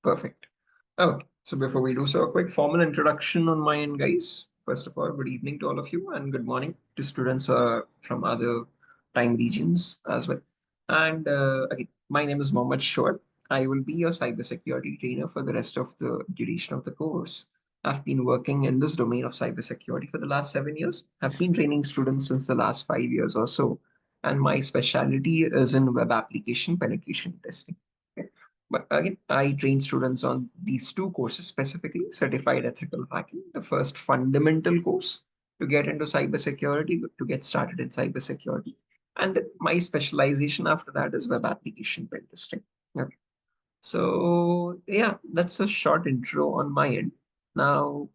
Perfect. Okay, so before we do so, a quick formal introduction on my end, guys. First of all, good evening to all of you, and good morning to students from other time regions as well. And again, my name is Mohammed Shoaib. I will be your cybersecurity trainer for the rest of the duration of the course. I've been working in this domain of cybersecurity for the last 7 years. I've been training students since the last 5 years or so, and my specialty is in web application penetration testing. Okay. But again, I train students on these two courses specifically, Certified Ethical Hacking, the first fundamental course to get into cybersecurity, to get started in cybersecurity. And then my specialization after that is web application pen testing. Okay. So yeah, that's a short intro on my end. Now,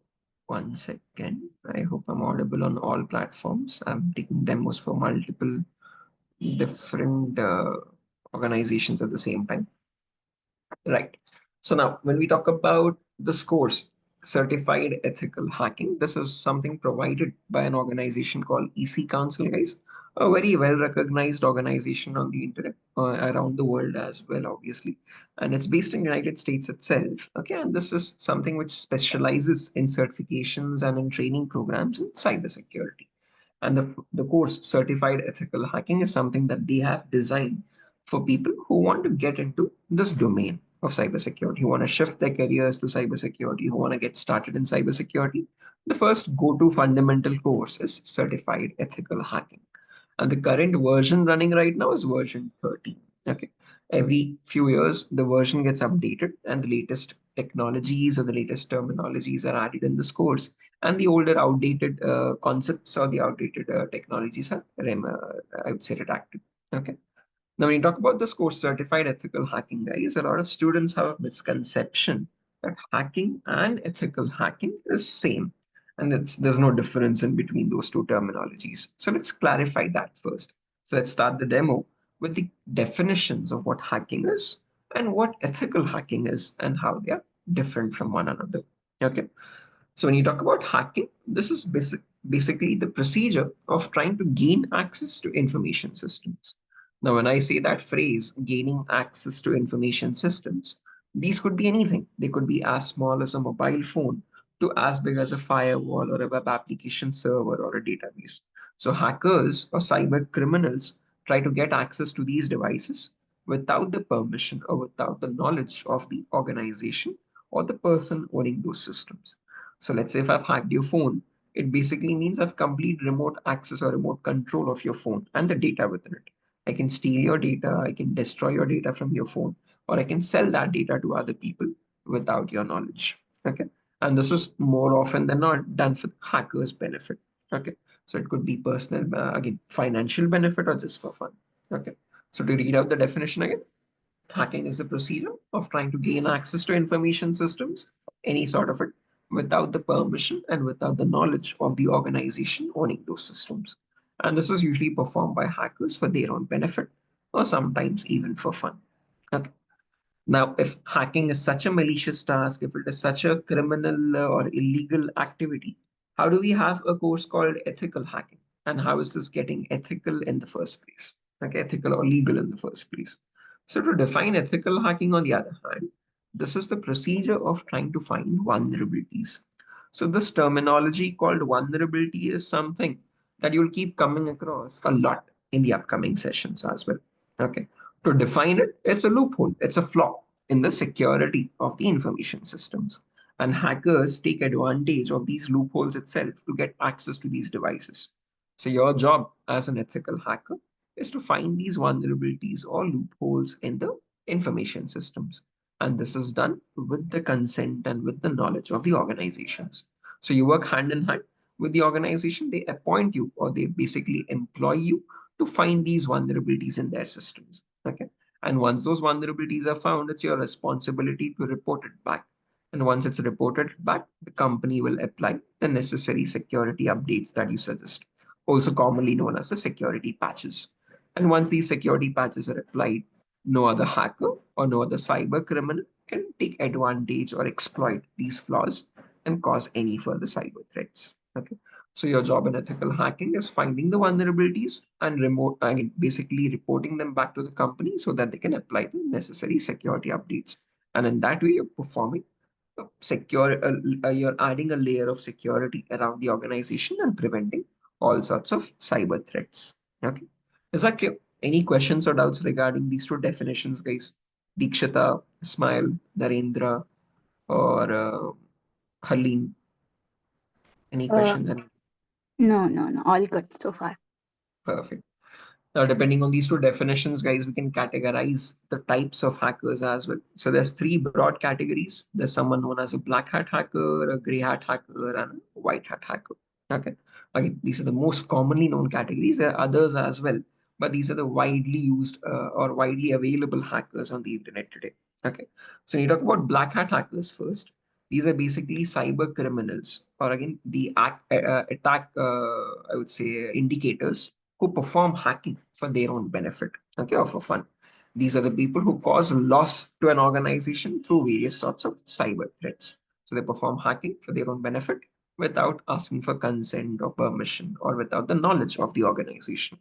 one second. I hope I'm audible on all platforms. I'm taking demos for multiple different organizations at the same time. Right. So now, when we talk about this course, Certified Ethical Hacking, this is something provided by an organization called EC Council, guys, a very well-recognized organization on the internet around the world as well, obviously. And it's based in the United States itself. Okay, and this is something which specializes in certifications and in training programs in cybersecurity. And the course Certified Ethical Hacking is something that they have designed for people who want to get into this domain of cybersecurity, who want to shift their careers to cybersecurity, who want to get started in cybersecurity. The first go-to fundamental course is Certified Ethical Hacking. And the current version running right now is version 13. Okay. Every few years, the version gets updated and the latest technologies or the latest terminologies are added in this course. And the older outdated concepts or the outdated technologies are, I would say, redacted. Okay. Now, when you talk about this course, Certified Ethical Hacking, guys, a lot of students have a misconception that hacking and ethical hacking is same. And there's no difference in between those two terminologies. So let's clarify that first. So let's start the demo with the definitions of what hacking is and what ethical hacking is and how they are different from one another. Okay. So when you talk about hacking, this is basically the procedure of trying to gain access to information systems. Now, when I say that phrase, gaining access to information systems, these could be anything. They could be as small as a mobile phone to as big as a firewall or a web application server or a database. So hackers or cyber criminals try to get access to these devices without the permission or without the knowledge of the organization or the person owning those systems. So let's say if I've hacked your phone, it basically means I've complete remote access or remote control of your phone and the data within it. I can steal your data, I can destroy your data from your phone, or I can sell that data to other people without your knowledge. Okay. And this is more often than not done for the hacker's benefit. Okay. So it could be personal, again, financial benefit or just for fun. Okay. So to read out the definition again, hacking is the procedure of trying to gain access to information systems, any sort of it, without the permission and without the knowledge of the organization owning those systems. And this is usually performed by hackers for their own benefit or sometimes even for fun. Okay. Now, if hacking is such a malicious task, if it is such a criminal or illegal activity, how do we have a course called ethical hacking? And how is this getting ethical in the first place? Like ethical or legal in the first place? So to define ethical hacking, on the other hand, this is the procedure of trying to find vulnerabilities. So this terminology called vulnerability is something that you'll keep coming across a lot in the upcoming sessions as well. Okay. To define it, it's a loophole, it's a flaw in the security of the information systems. And hackers take advantage of these loopholes itself to get access to these devices. So your job as an ethical hacker is to find these vulnerabilities or loopholes in the information systems. And this is done with the consent and with the knowledge of the organizations. So you work hand in hand with the organization, they appoint you or they basically employ you to find these vulnerabilities in their systems. Okay. And once those vulnerabilities are found, it's your responsibility to report it back. And once it's reported back, the company will apply the necessary security updates that you suggest, also commonly known as the security patches. And once these security patches are applied, no other hacker or no other cyber criminal can take advantage or exploit these flaws and cause any further cyber threats. Okay. So your job in ethical hacking is finding the vulnerabilities and basically reporting them back to the company so that they can apply the necessary security updates And in that way, you're performing you're adding a layer of security around the organization and preventing all sorts of cyber threats. Okay. Is that clear? Any questions or doubts regarding these two definitions, guys? Dikshita, Ismail, Narendra, or Halim? Any Uh, questions? Any? no. All good so far. Perfect. Now, depending on these two definitions, guys, we can categorize the types of hackers as well. So there's three broad categories. There's someone known as a black hat hacker, a gray hat hacker, and a white hat hacker. Okay. Again, these are the most commonly known categories. There are others as well, but these are the widely used or widely available hackers on the internet today. Okay. So when you talk about black hat hackers first, these are basically cyber criminals, or again, the attack, I would say, indicators who perform hacking for their own benefit, okay, or for fun. These are the people who cause loss to an organization through various sorts of cyber threats. So they perform hacking for their own benefit without asking for consent or permission or without the knowledge of the organization.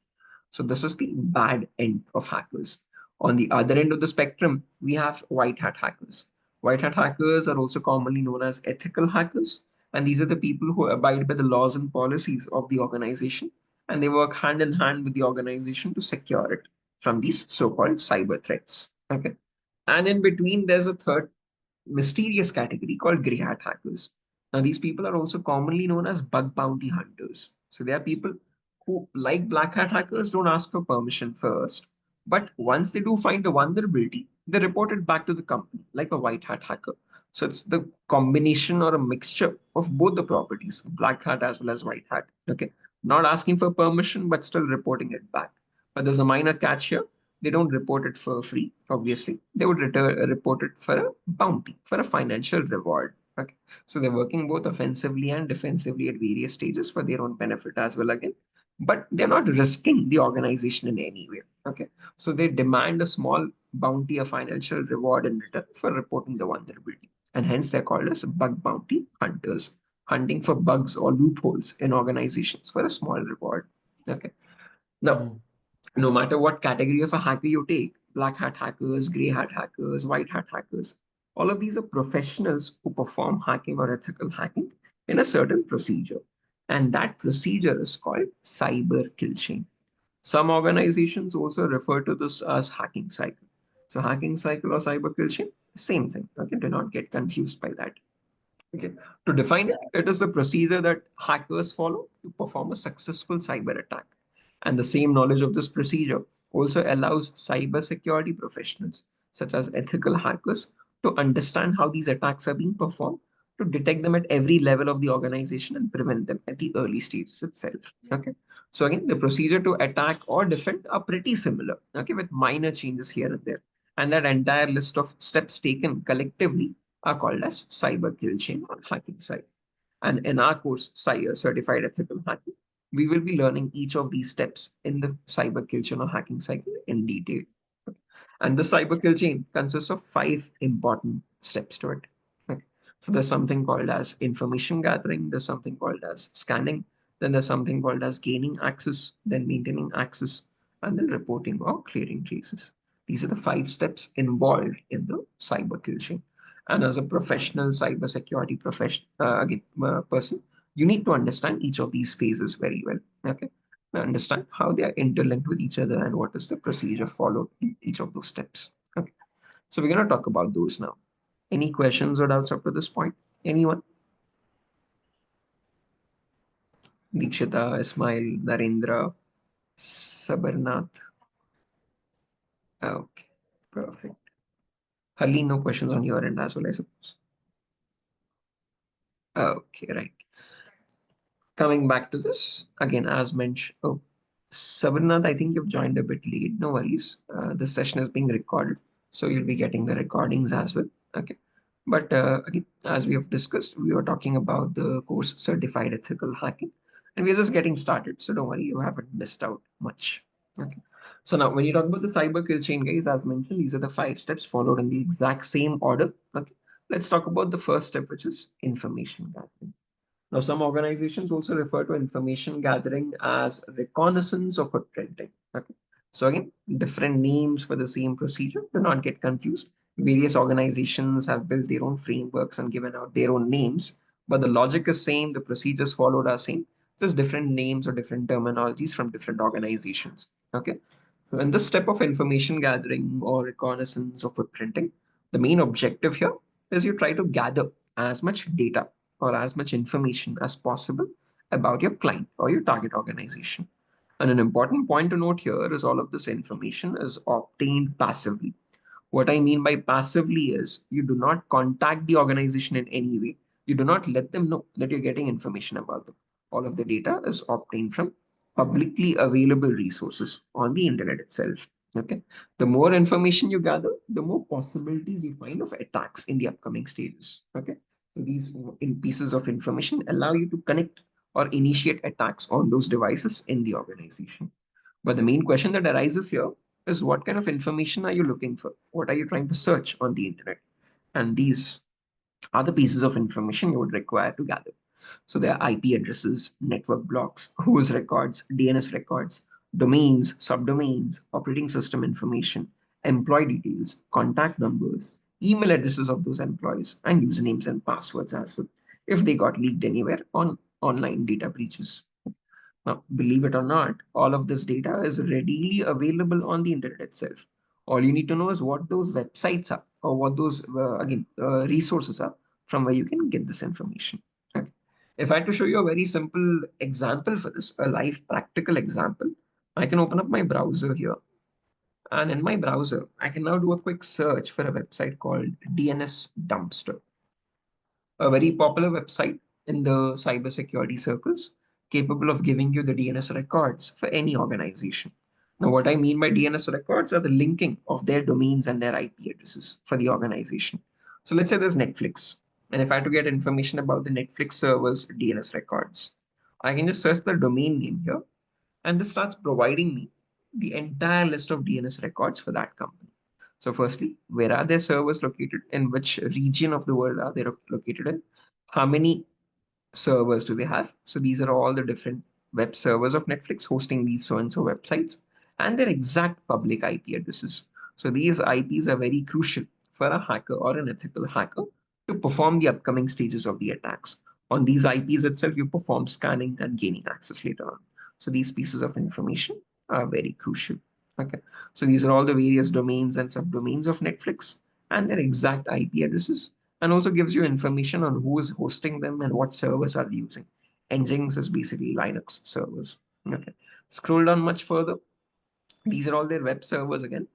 So this is the bad end of hackers. On the other end of the spectrum, we have white hat hackers. White hat hackers are also commonly known as ethical hackers. And these are the people who abide by the laws and policies of the organization, and they work hand in hand with the organization to secure it from these so-called cyber threats. Okay. And in between, there's a third mysterious category called grey hat hackers. Now, these people are also commonly known as bug bounty hunters. So they are people who, like black hat hackers, don't ask for permission first. But once they do find a vulnerability, they report it back to the company, like a white hat hacker. So it's the combination or a mixture of both the properties, black hat as well as white hat. Okay. Not asking for permission, but still reporting it back. But there's a minor catch here. They don't report it for free, obviously. They would report it for a bounty, for a financial reward. Okay. So they're working both offensively and defensively at various stages for their own benefit as well again. But they're not risking the organization in any way. Okay. So they demand a small bounty, a financial reward in return for reporting the vulnerability. And hence they're called as bug bounty hunters, hunting for bugs or loopholes in organizations for a small reward. Okay. Now, no matter what category of a hacker you take, black hat hackers, gray hat hackers, white hat hackers, all of these are professionals who perform hacking or ethical hacking in a certain procedure. And that procedure is called cyber kill chain. Some organizations also refer to this as hacking cycle. So hacking cycle or cyber kill chain, same thing. Okay, do not get confused by that. Okay. To define it, it is the procedure that hackers follow to perform a successful cyber attack. And the same knowledge of this procedure also allows cybersecurity professionals, such as ethical hackers, to understand how these attacks are being performed, to detect them at every level of the organization and prevent them at the early stages itself. Okay. So again, the procedure to attack or defend are pretty similar, okay, with minor changes here and there. And that entire list of steps taken collectively are called as cyber kill chain or hacking cycle. And in our course, Certified Ethical Hacking, we will be learning each of these steps in the cyber kill chain or hacking cycle in detail. Okay. And the cyber kill chain consists of five important steps to it. Okay. So there's something called as information gathering, there's something called as scanning, then there's something called as gaining access, then maintaining access, and then reporting or clearing traces. These are the five steps involved in the cyber kill chain. And as a professional cybersecurity person, you need to understand each of these phases very well. Okay, to understand how they are interlinked with each other and what is the procedure followed in each of those steps. Okay, so we're going to talk about those now. Any questions or doubts up to this point? Anyone? Dikshita, Ismail, Narendra, Sabarnath. Okay, perfect. Hardly no questions on your end as well, I suppose. Okay, right. Coming back to this again, as mentioned. Oh, Sabrinath, I think you've joined a bit late. No worries. This session is being recorded, so you'll be getting the recordings as well. Okay. But again, as we have discussed, we were talking about the course Certified Ethical Hacking, and we're just getting started. So don't worry, you haven't missed out much. Okay. So now, when you talk about the cyber kill chain, guys, as mentioned, these are the five steps followed in the exact same order. Okay. Let's talk about the first step, which is information gathering. Now, some organizations also refer to information gathering as reconnaissance or footprinting. Okay. So again, different names for the same procedure. Do not get confused. Various organizations have built their own frameworks and given out their own names, but the logic is same, the procedures followed are same, just different names or different terminologies from different organizations. Okay. So in this step of information gathering or reconnaissance or footprinting, the main objective here is you try to gather as much data or as much information as possible about your client or your target organization. And an important point to note here is all of this information is obtained passively. What I mean by passively is you do not contact the organization in any way. You do not let them know that you're getting information about them. All of the data is obtained from publicly available resources on the internet itself. Okay. The more information you gather, the more possibilities you find of attacks in the upcoming stages. Okay. So these in pieces of information allow you to connect or initiate attacks on those devices in the organization. But the main question that arises here is what kind of information are you looking for? What are you trying to search on the internet? And these are the pieces of information you would require to gather. So there are IP addresses, network blocks, host records, DNS records, domains, subdomains, operating system information, employee details, contact numbers, email addresses of those employees, and usernames and passwords as well, if they got leaked anywhere on online data breaches. Now, believe it or not, all of this data is readily available on the internet itself. All you need to know is what those websites are or what those, resources are from where you can get this information. Okay. If I had to show you a very simple example for this, a live practical example, I can open up my browser here. And in my browser, I can now do a quick search for a website called DNS Dumpster, a very popular website in the cybersecurity circles, capable of giving you the DNS records for any organization. Now, what I mean by DNS records are the linking of their domains and their IP addresses for the organization. So let's say there's Netflix, and if I had to get information about the Netflix server's DNS records, I can just search the domain name here, and this starts providing me the entire list of DNS records for that company. So firstly, where are their servers located? In which region of the world are they located in? How many servers do they have? So these are all the different web servers of Netflix hosting these so-and-so websites and their exact public IP addresses. So these IPs are very crucial for a hacker or an ethical hacker to perform the upcoming stages of the attacks. On these IPs itself, you perform scanning and gaining access later on. So these pieces of information are very crucial. Okay. So these are all the various domains and subdomains of Netflix and their exact IP addresses, and also gives you information on who is hosting them and what servers are they using. Nginx is basically Linux servers. Okay. Scroll down much further. These are all their web servers again.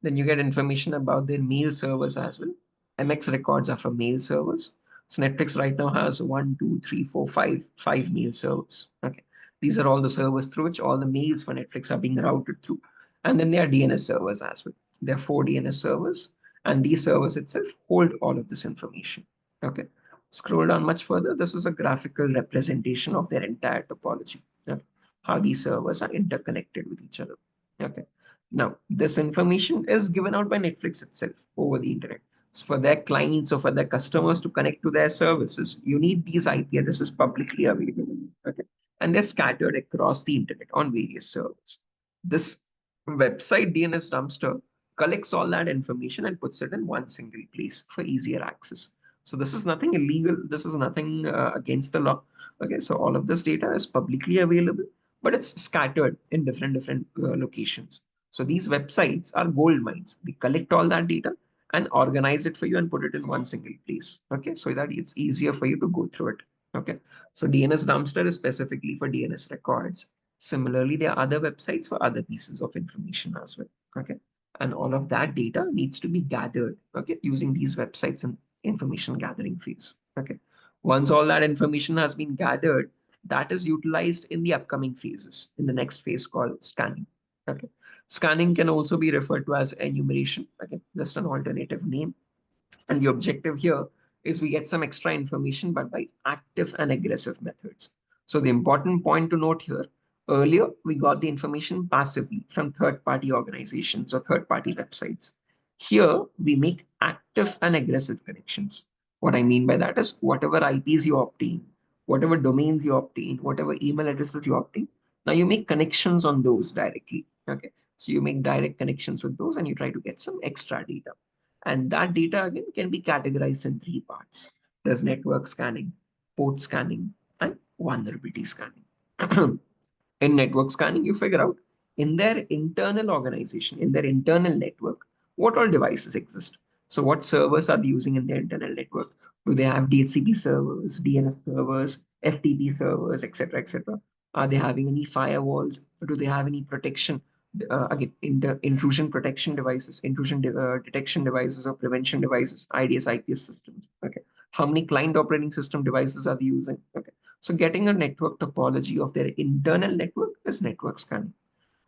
Then you get information about their mail servers as well. MX records are from mail servers. So Netflix right now has one, two, three, four, five mail servers. Okay. These are all the servers through which all the mails for Netflix are being routed through. And then there are DNS servers as well. There are four DNS servers, and these servers itself hold all of this information. Okay. Scroll down much further. This is a graphical representation of their entire topology. Okay. How these servers are interconnected with each other. Okay. Now, this information is given out by Netflix itself over the internet. So for their clients or for their customers to connect to their services, you need these IP addresses publicly available. Okay. And they're scattered across the internet on various servers. This website DNS dumpster collects all that information and puts it in one single place for easier access. So this is nothing illegal. This is nothing against the law. Okay. So all of this data is publicly available, but it's scattered in different locations. So these websites are gold mines. They collect all that data and organize it for you and put it in one single place. Okay, so that it's easier for you to go through it. Okay, so DNS dumpster is specifically for DNS records. Similarly, there are other websites for other pieces of information as well. Okay, and all of that data needs to be gathered. Okay, using these websites and information gathering phase. Okay, once all that information has been gathered, that is utilized in the upcoming phases, in the next phase called scanning. Okay. Scanning can also be referred to as enumeration, again, just an alternative name. And the objective here is we get some extra information, but by active and aggressive methods. So the important point to note here, earlier we got the information passively from third-party organizations or third-party websites. Here we make active and aggressive connections. What I mean by that is whatever IPs you obtain, whatever domains you obtain, whatever email addresses you obtain, now you make connections on those directly. Okay. So you make direct connections with those and you try to get some extra data. And that data again can be categorized in three parts. There's network scanning, port scanning, and vulnerability scanning. In network scanning, you figure out in their internal organization, in their internal network, what all devices exist. So what servers are they using in their internal network? Do they have DHCP servers, DNS servers, FTP servers, etc., etc.? Are they having any firewalls? Do they have any protection? Again, intrusion protection devices, detection devices or prevention devices, IDS, IPS systems. Okay. How many client operating system devices are they using? Okay. So getting a network topology of their internal network is network scanning.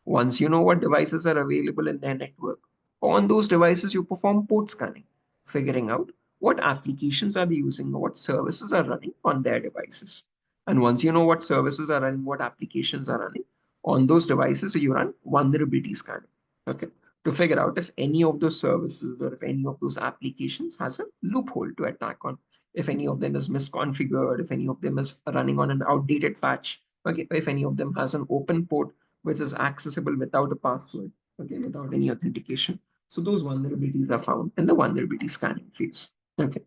Once you know what devices are available in their network, on those devices you perform port scanning, figuring out what applications are they using or what services are running on their devices. And once you know what services are running, what applications are running on those devices, you run vulnerability scanning. Okay. To figure out if any of those services or if any of those applications has a loophole to attack on, if any of them is misconfigured, if any of them is running on an outdated patch, okay, if any of them has an open port which is accessible without a password, okay, without any authentication. So those vulnerabilities are found in the vulnerability scanning phase. Okay.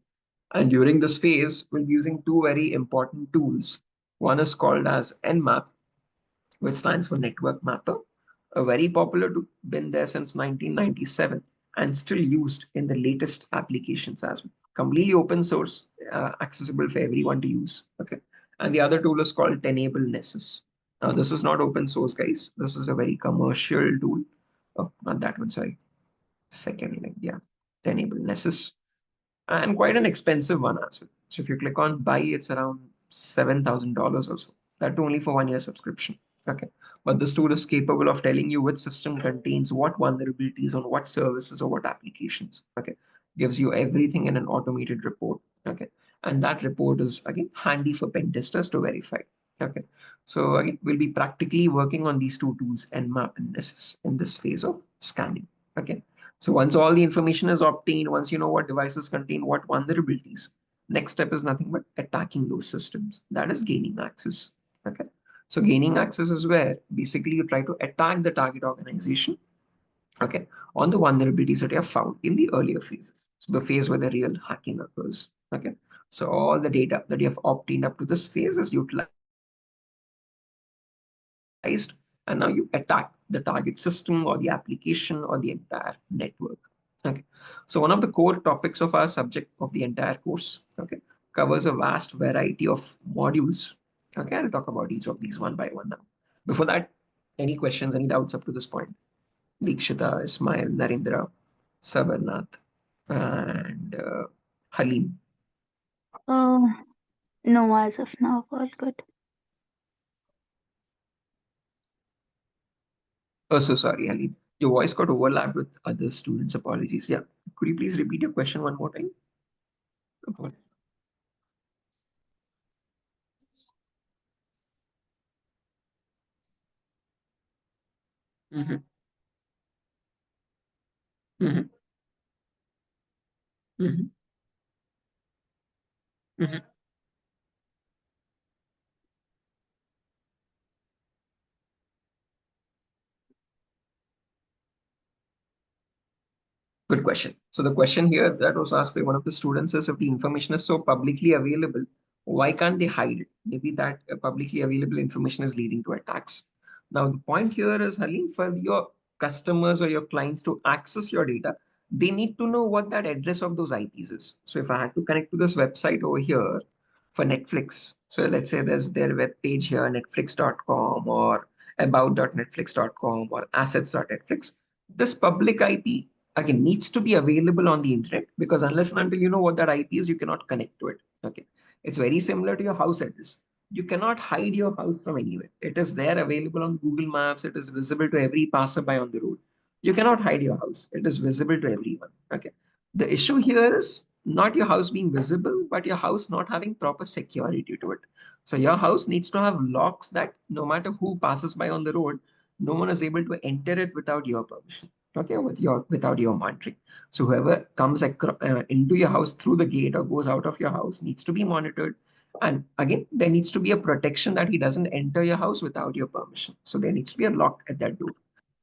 And during this phase, we'll be using two very important tools. One is called as Nmap, which stands for Network Mapper, a very popular tool, been there since 1997 and still used in the latest applications as well. Completely open source, accessible for everyone to use. Okay. And the other tool is called Tenable Nessus. Now, this is not open source, guys. This is a very commercial tool. Oh, not that one, sorry. Second link, yeah. Tenable Nessus, and quite an expensive one as well. So if you click on buy, it's around $7,000 or so. That only for 1 year subscription. Okay. But this tool is capable of telling you which system contains what vulnerabilities on what services or what applications. Okay. Gives you everything in an automated report. Okay. And that report is again handy for pen testers to verify. Okay. So again, we'll be practically working on these two tools, Nmap and Nessus, in this phase of scanning. Okay. So once all the information is obtained, once you know what devices contain what vulnerabilities, next step is nothing but attacking those systems. That is gaining access. Okay. So gaining access is where basically you try to attack the target organization, okay, on the vulnerabilities that you have found in the earlier phases. So the phase where the real hacking occurs. Okay. So all the data that you have obtained up to this phase is utilized, and now you attack the target system or the application or the entire network. Okay. So one of the core topics of our subject of the entire course, okay, covers a vast variety of modules. Okay, I'll talk about each of these one by one now. Before that, any questions, any doubts up to this point? Dikshita, Ismail, Narendra, Sabarnath, and Halim. Oh, no, as of now, all good. Oh, so sorry, Halim. Your voice got overlapped with other students. Apologies. Yeah. Could you please repeat your question one more time? Apologies. Mm-hmm. Mm-hmm. Mm-hmm. Mm-hmm. Good question. So the question here that was asked by one of the students is if the information is so publicly available, why can't they hide it? Maybe that publicly available information is leading to attacks. Now, the point here is, Halim, for your customers or your clients to access your data, they need to know what that address of those IPs is. So if I had to connect to this website over here for Netflix, so let's say there's their web page here, netflix.com or about.netflix.com or assets.netflix, this public IP again needs to be available on the internet, because unless and until you know what that IP is, you cannot connect to it. Okay. It's very similar to your house address. You cannot hide your house from anywhere. It is there available on Google Maps. It is visible to every passerby on the road. You cannot hide your house. It is visible to everyone. Okay. The issue here is not your house being visible, but your house not having proper security to it. So your house needs to have locks that no matter who passes by on the road, no one is able to enter it without your permission. Okay, without your monitoring. So whoever comes into your house through the gate or goes out of your house needs to be monitored. And again, there needs to be a protection that he doesn't enter your house without your permission. So there needs to be a lock at that door.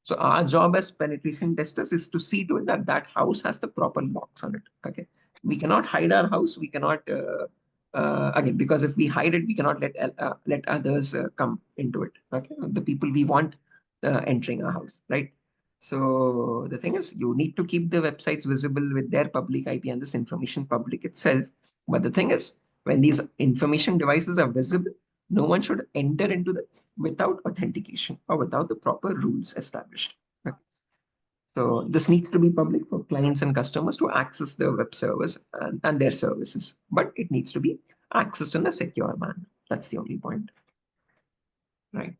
So our job as penetration testers is to see to it that that house has the proper locks on it. Okay, we cannot hide our house. We cannot again, because if we hide it, we cannot let others come into it. Okay, the people we want entering our house, right? So the thing is, you need to keep the websites visible with their public IP and this information public itself. But the thing is, when these information devices are visible, no one should enter into them without authentication or without the proper rules established. Okay. So this needs to be public for clients and customers to access the web servers and their services, but it needs to be accessed in a secure manner. That's the only point, right?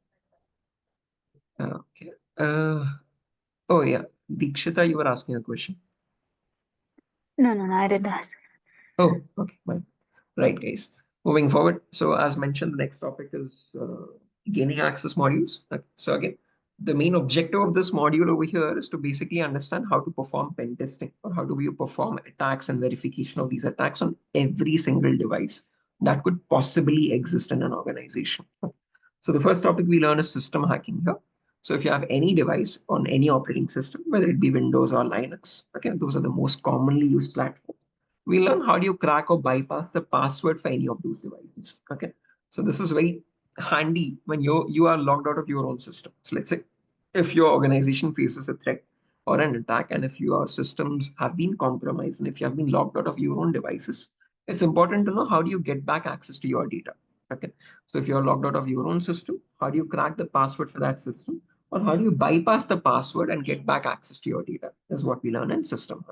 Okay. Oh yeah, Dikshita, you were asking a question. No, I didn't ask. Oh, okay, fine. Right, guys. Moving forward. So as mentioned, the next topic is gaining access modules. Okay. So again, the main objective of this module over here is to basically understand how to perform pen testing or how do we perform attacks and verification of these attacks on every single device that could possibly exist in an organization. Okay. So the first topic we learn is system hacking here. So if you have any device on any operating system, whether it be Windows or Linux, okay, those are the most commonly used platforms. We learn how do you crack or bypass the password for any of those devices. Okay, so this is very handy when you are logged out of your own system. So let's say if your organization faces a threat or an attack, and if your systems have been compromised, and if you have been logged out of your own devices, it's important to know how do you get back access to your data. Okay, so if you're logged out of your own system, how do you crack the password for that system, or how do you bypass the password and get back access to your data? Is what we learn in system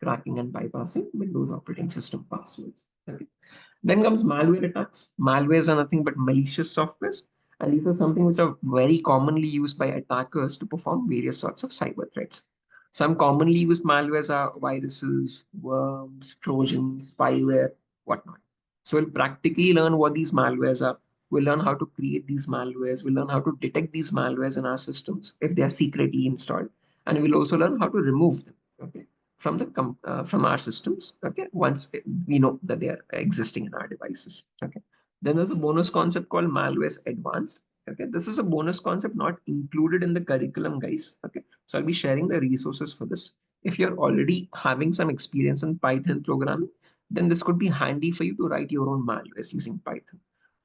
cracking and bypassing Windows operating system passwords. Okay. Then comes malware attacks. Malwares are nothing but malicious softwares, and these are something which are very commonly used by attackers to perform various sorts of cyber threats. Some commonly used malwares are viruses, worms, trojans, spyware, whatnot. So we'll practically learn what these malwares are. We'll learn how to create these malwares. We'll learn how to detect these malwares in our systems if they are secretly installed, and we'll also learn how to remove them. Okay, from from our systems. Okay, once we know that they are existing in our devices. Okay, then there's a bonus concept called malwares advanced. Okay, this is a bonus concept not included in the curriculum, guys. Okay, so I'll be sharing the resources for this. If you're already having some experience in Python programming, then this could be handy for you to write your own malwares using Python.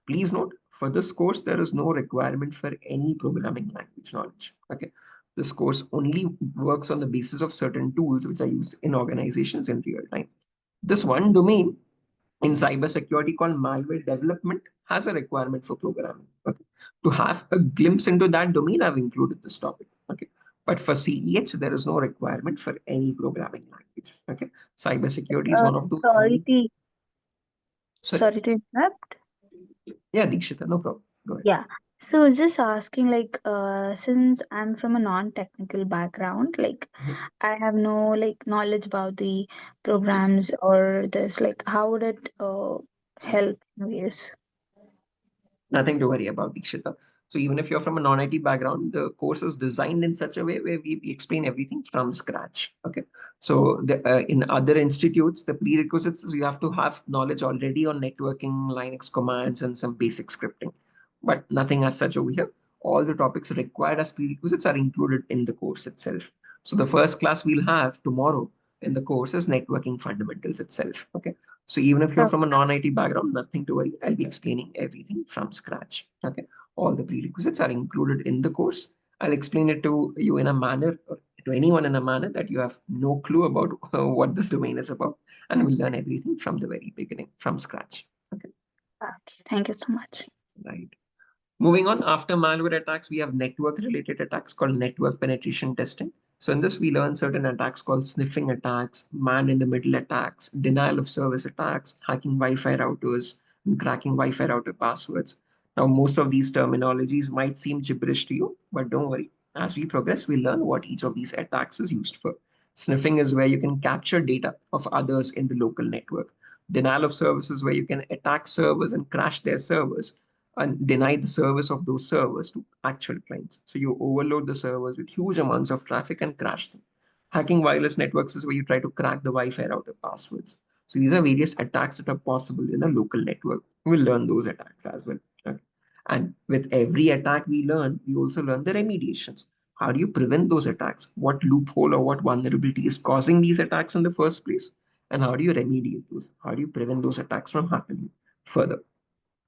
Please note, for this course, there is no requirement for any programming language knowledge. Okay, this course only works on the basis of certain tools which are used in organizations in real time. This one domain in cybersecurity called malware development has a requirement for programming. Okay, to have a glimpse into that domain, I've included this topic. Okay, but for CEH, there is no requirement for any programming language. Okay, cybersecurity is Uh, one of those. sorry to Sorry, sorry to interrupt. yeah, Dikshita, no problem. Go ahead. Yeah. So I was just asking, like, since I'm from a non-technical background, like, I have no like knowledge about the programs or this, like, how would it help? Yes. Nothing to worry about, Dikshita. So even if you're from a non-IT background, the course is designed in such a way where we explain everything from scratch. Okay. So in other institutes, the prerequisites is you have to have knowledge already on networking, Linux commands, and some basic scripting. But nothing as such over here. All the topics required as prerequisites are included in the course itself. So the first class we'll have tomorrow in the course is networking fundamentals itself. Okay. So even if you're Oh, from a non-IT background, nothing to worry. I'll be explaining everything from scratch. Okay. All the prerequisites are included in the course. I'll explain it to you in a manner or to anyone in a manner that you have no clue about what this domain is about. And we'll learn everything from the very beginning, from scratch. Okay. okay. Thank you so much. Right. Moving on, after malware attacks, we have network related attacks called network penetration testing. So in this, we learn certain attacks called sniffing attacks, man in the middle attacks, denial of service attacks, hacking Wi-Fi routers, and cracking Wi-Fi router passwords. Now, most of these terminologies might seem gibberish to you, but don't worry. As we progress, we learn what each of these attacks is used for. Sniffing is where you can capture data of others in the local network. Denial of service is where you can attack servers and crash their servers and deny the service of those servers to actual clients. So you overload the servers with huge amounts of traffic and crash them. Hacking wireless networks is where you try to crack the Wi-Fi router passwords. So these are various attacks that are possible in a local network. We'll learn those attacks as well. Okay. And with every attack we learn, we also learn the remediations. How do you prevent those attacks? What loophole or what vulnerability is causing these attacks in the first place? And how do you remediate those? How do you prevent those attacks from happening further?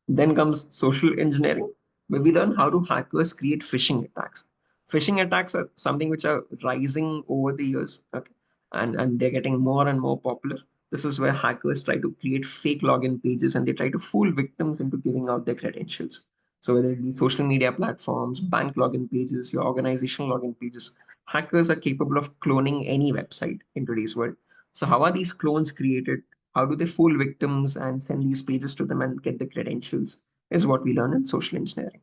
Then comes social engineering, where we learn how do hackers create phishing attacks. Phishing attacks are something which are rising over the years, okay? And they're getting more and more popular. This is where hackers try to create fake login pages and they try to fool victims into giving out their credentials. So whether it be social media platforms, bank login pages, your organizational login pages, hackers are capable of cloning any website in today's world. So how are these clones created? How do they fool victims and send these pages to them and get the credentials? Is what we learn in social engineering.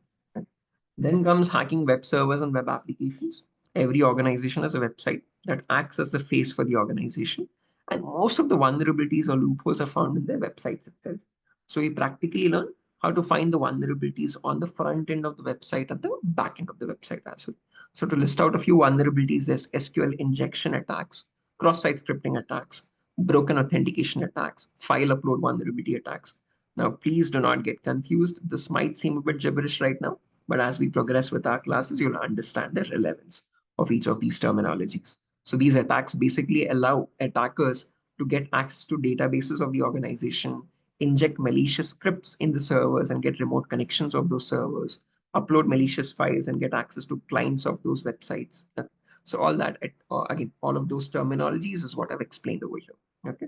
Then comes hacking web servers and web applications. Every organization has a website that acts as the face for the organization. And most of the vulnerabilities or loopholes are found in their websites itself. So we practically learn how to find the vulnerabilities on the front end of the website and the back end of the website as well. So to list out a few vulnerabilities, there's SQL injection attacks, cross-site scripting attacks, broken authentication attacks, file upload vulnerability attacks. Now, please do not get confused. This might seem a bit gibberish right now, but as we progress with our classes, you'll understand the relevance of each of these terminologies. So these attacks basically allow attackers to get access to databases of the organization, inject malicious scripts in the servers and get remote connections of those servers, upload malicious files and get access to clients of those websites. So all that, again, all of those terminologies is what I've explained over here. Okay.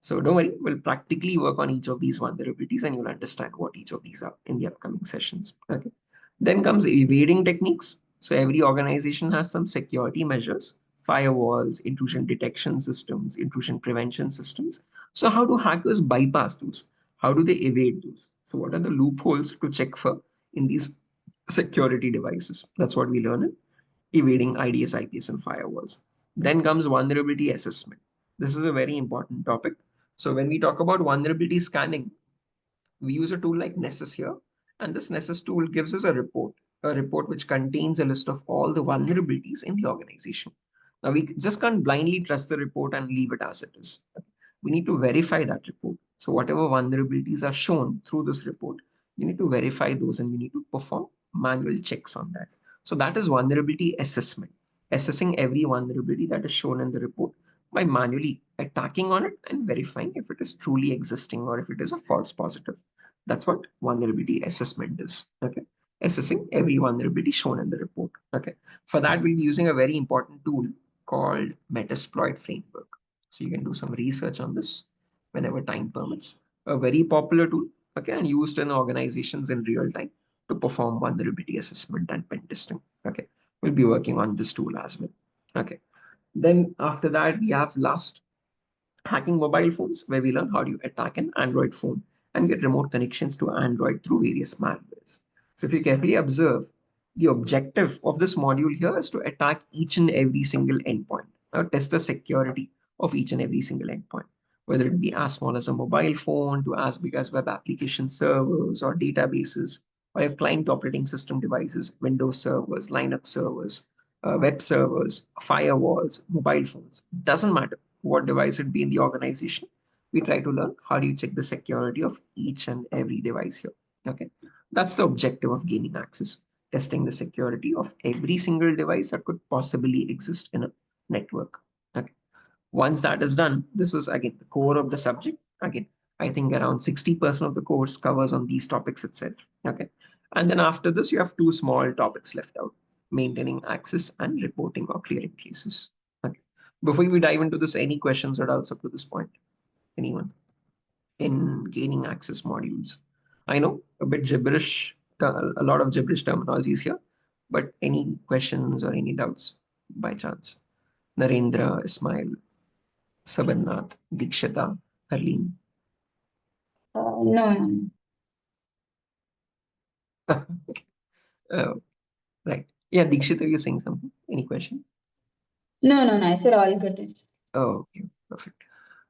So don't worry, we'll practically work on each of these vulnerabilities and you'll understand what each of these are in the upcoming sessions. Okay. Then comes evading techniques. So every organization has some security measures, firewalls, intrusion detection systems, intrusion prevention systems. So how do hackers bypass those? How do they evade those? So what are the loopholes to check for in these security devices? That's what we learn in evading IDS, IPS, and firewalls. Then comes vulnerability assessment. This is a very important topic. So when we talk about vulnerability scanning, we use a tool like Nessus here. And this Nessus tool gives us a report which contains a list of all the vulnerabilities in the organization. Now, we just can't blindly trust the report and leave it as it is. We need to verify that report. So whatever vulnerabilities are shown through this report, you need to verify those and you need to perform manual checks on that. So that is vulnerability assessment, assessing every vulnerability that is shown in the report by manually attacking on it and verifying if it is truly existing or if it is a false positive. That's what vulnerability assessment is. Okay. Assessing every vulnerability shown in the report. Okay. For that, we'll be using a very important tool called Metasploit framework. So you can do some research on this whenever time permits. A very popular tool, okay, and used in organizations in real time to perform vulnerability assessment and pen testing. Okay. We'll be working on this tool as well. Okay. Then after that, we have last hacking mobile phones, where we learn how do you attack an Android phone and get remote connections to Android through various malwares. So if you carefully observe, the objective of this module here is to attack each and every single endpoint, or test the security of each and every single endpoint, whether it be as small as a mobile phone to as big as web application servers or databases, or your client operating system devices, Windows servers, Linux servers, web servers, firewalls, mobile phones. Doesn't matter what device it be in the organization. We try to learn how do you check the security of each and every device here. Okay, that's the objective of gaining access, testing the security of every single device that could possibly exist in a network. Okay. Once that is done, this is again the core of the subject. Again, I think around 60% of the course covers on these topics itself. Okay. And then after this, you have two small topics left out: maintaining access and reporting or clearing cases. Okay. Before we dive into this, any questions or doubts up to this point? Anyone in gaining access modules? I know a bit gibberish, a lot of gibberish terminologies here, but any questions or any doubts by chance? Narendra, Ismail, Sabarnath, Dikshita, Harleen. No, no, uh, right. Yeah, Dikshita, you're saying something. Any question? no. I said all good. Oh, okay, perfect.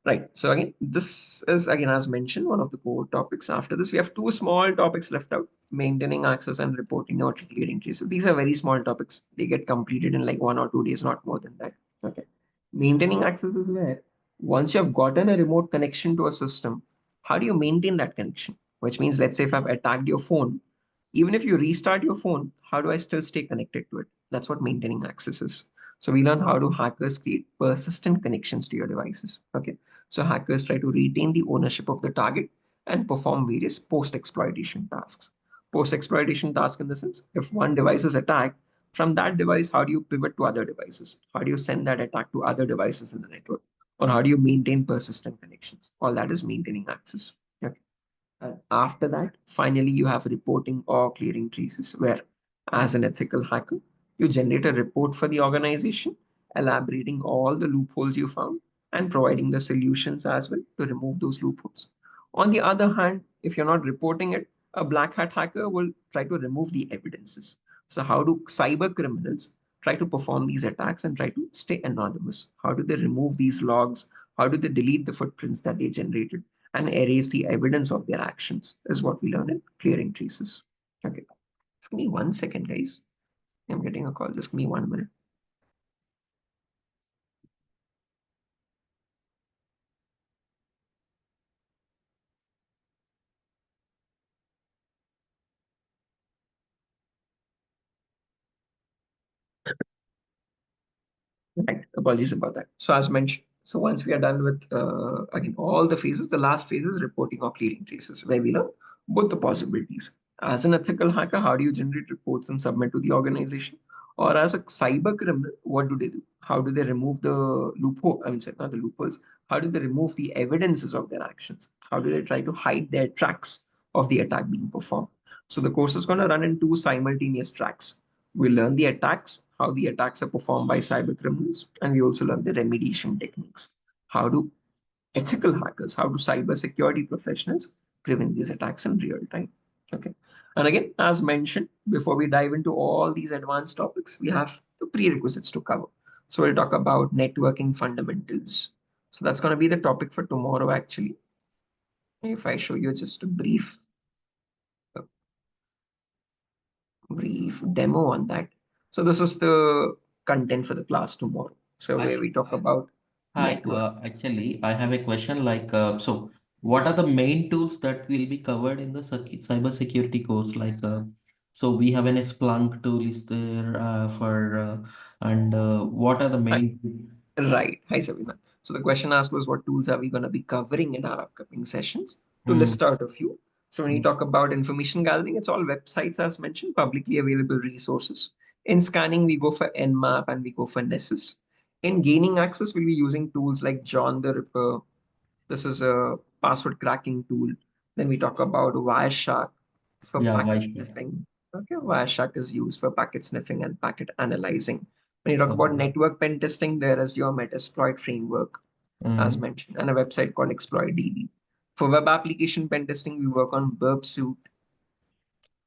Right. So again, this is again, as mentioned, one of the core topics. After this, we have two small topics left out: maintaining access and reporting or clearing traces. These are very small topics. They get completed in like 1 or 2 days, not more than that. Okay. Maintaining access is where once you have gotten a remote connection to a system, how do you maintain that connection? Which means, let's say if I've attacked your phone, even if you restart your phone, how do I still stay connected to it? That's what maintaining access is. So we learn how do hackers create persistent connections to your devices. Okay. So hackers try to retain the ownership of the target and perform various post-exploitation tasks. Post-exploitation task in the sense, if one device is attacked, from that device, how do you pivot to other devices? How do you send that attack to other devices in the network? Or how do you maintain persistent connections? All that is maintaining access. Okay. And after that, finally, you have reporting or clearing traces, where, as an ethical hacker, you generate a report for the organization, elaborating all the loopholes you found and providing the solutions as well to remove those loopholes. On the other hand, if you're not reporting it, a black hat hacker will try to remove the evidences. So, how do cyber criminals try to perform these attacks and try to stay anonymous? How do they remove these logs? How do they delete the footprints that they generated and erase the evidence of their actions? Is what we learn in clearing traces. Okay, give me 1 second, guys. I'm getting a call. Just give me 1 minute. Right. Apologies about that. So as mentioned, so once we are done with again all the phases, the last phase is reporting or clearing traces, where we learn both the possibilities. As an ethical hacker, how do you generate reports and submit to the organization? Or as a cyber criminal, what do they do? How do they remove the loophole? I mean, sorry, not the loopholes. How do they remove the evidences of their actions? How do they try to hide their tracks of the attack being performed? So the course is going to run in two simultaneous tracks. We learn the attacks, how the attacks are performed by cyber criminals, and we also learn the remediation techniques. How do ethical hackers, how do cyber security professionals prevent these attacks in real time? Okay. And again, as mentioned, before we dive into all these advanced topics, we have the prerequisites to cover. So we'll talk about networking fundamentals. So that's going to be the topic for tomorrow, actually. If I show you just a brief demo on that. So this is the content for the class tomorrow. So Hi, where we talk about hi. network. Actually, I have a question so what are the main tools that will be covered in the cyber security course? So we have an Splunk tool is there and what are the Hi, main? right. Hi, Sabina. So the question asked was what tools are we going to be covering in our upcoming sessions? To Mm, list out a few. So when you mm, talk about information gathering, it's all websites as mentioned, publicly available resources. In scanning, we go for Nmap and we go for Nessus. In gaining access, we'll be using tools like John the Ripper. This is a password cracking tool. Then we talk about Wireshark for yeah, why packet should? sniffing. Okay, Wireshark is used for packet sniffing and packet analyzing. When you talk about Okay. network pen testing, there is your Metasploit framework, as Mm, mentioned, and a website called ExploitDB. For web application pen testing, we work on web suite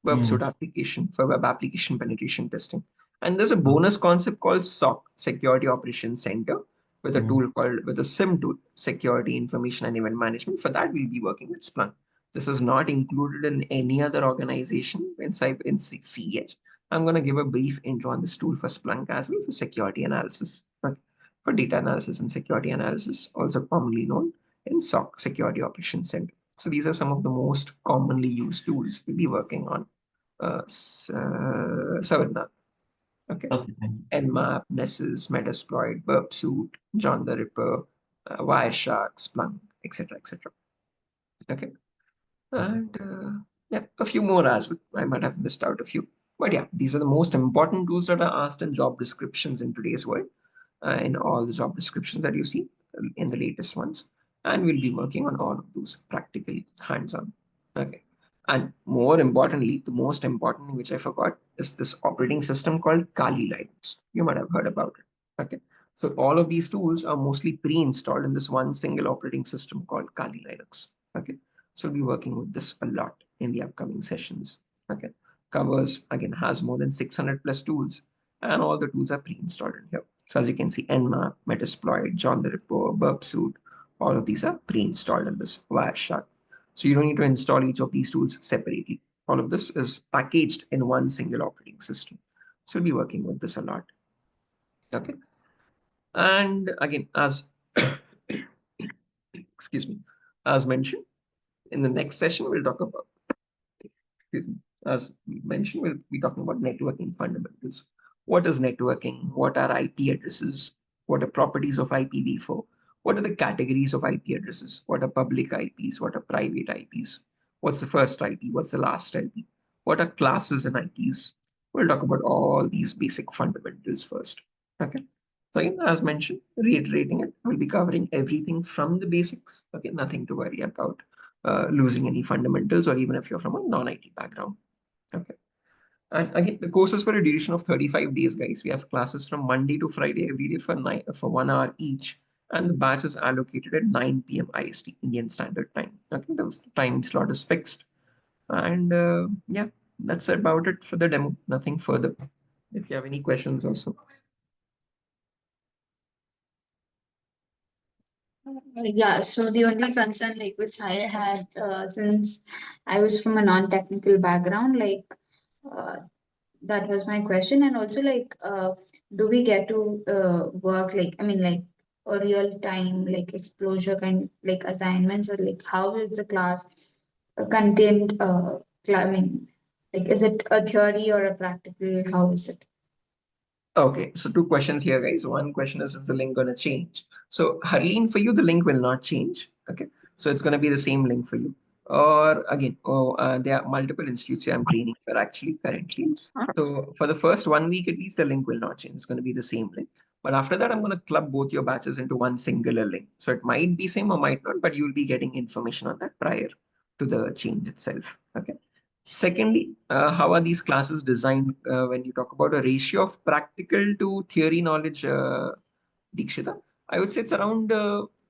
mm, application for web application penetration testing. And there's a okay, bonus concept called SOC, Security Operations Center, with a mm, tool called with a SIM tool, Security Information and Event Management. For that, we'll be working with Splunk. This is not included in any other organization inside in CEH. I'm going to give a brief intro on this tool for Splunk as well for security analysis, okay, for data analysis and security analysis, also commonly known in SOC, Security Operations Center. So these are some of the most commonly used tools we'll be working on. 7 Okay. okay, thank you. Nmap, Nessus, Metasploit, Burpsuit, John the Ripper, Wireshark, Splunk, etc., etc. Okay. And yeah, a few more as well. I might have missed out a few. But yeah, these are the most important tools that are asked in job descriptions in today's world, in all the job descriptions that you see in the latest ones. And we'll be working on all of those practically hands on. Okay. And more importantly, the most important thing which I forgot is this operating system called Kali Linux. You might have heard about it. Okay. So all of these tools are mostly pre-installed in this one single operating system called Kali Linux. Okay. So we'll be working with this a lot in the upcoming sessions. Okay. Covers again has more than 600 plus tools, and all the tools are pre-installed in here. So as you can see, Nmap, Metasploit, John the Ripper, Burpsuit, all of these are pre-installed in this Wireshark. So you don't need to install each of these tools separately. All of this is packaged in one single operating system. So we'll be working with this a lot. Okay. And again, as excuse me, as mentioned, in the next session, we'll talk about, excuse me, as mentioned, we'll be talking about networking fundamentals. What is networking? What are IP addresses? What are properties of IPv4? What are the categories of IP addresses? What are public IPs? What are private IPs? What's the first IP? What's the last IP? What are classes and IPs? We'll talk about all these basic fundamentals first. Okay. So again, as mentioned, reiterating it, we'll be covering everything from the basics. Okay, nothing to worry about losing any fundamentals, or even if you're from a non-IT background. Okay. And again, the courses for a duration of 35 days, guys. We have classes from Monday to Friday every day for 1 hour each. And the batch is allocated at 9 p.m. IST, Indian Standard Time. Okay, the time slot is fixed. And yeah, that's about it for the demo. Nothing further. If you have any questions also. Yeah, so the only concern like which I had since I was from a non-technical background, like uh, that was my question. And also like do we get to work like I mean like a real time like exposure kind like assignments, or like how is the class content I mean like is it a theory or a practical, how is it? Okay, so two questions here, guys. One question is the link going to change? So, Harleen, for you, the link will not change. Okay, so it's going to be the same link for you. Or again, there are multiple institutes I'm training for actually currently. So, for the first 1 week at least, the link will not change. It's going to be the same link. But after that, I'm going to club both your batches into one singular link. So, it might be same or might not, but you'll be getting information on that prior to the change itself. Okay. Secondly, how are these classes designed when you talk about a ratio of practical to theory knowledge, Dikshita? I would say it's around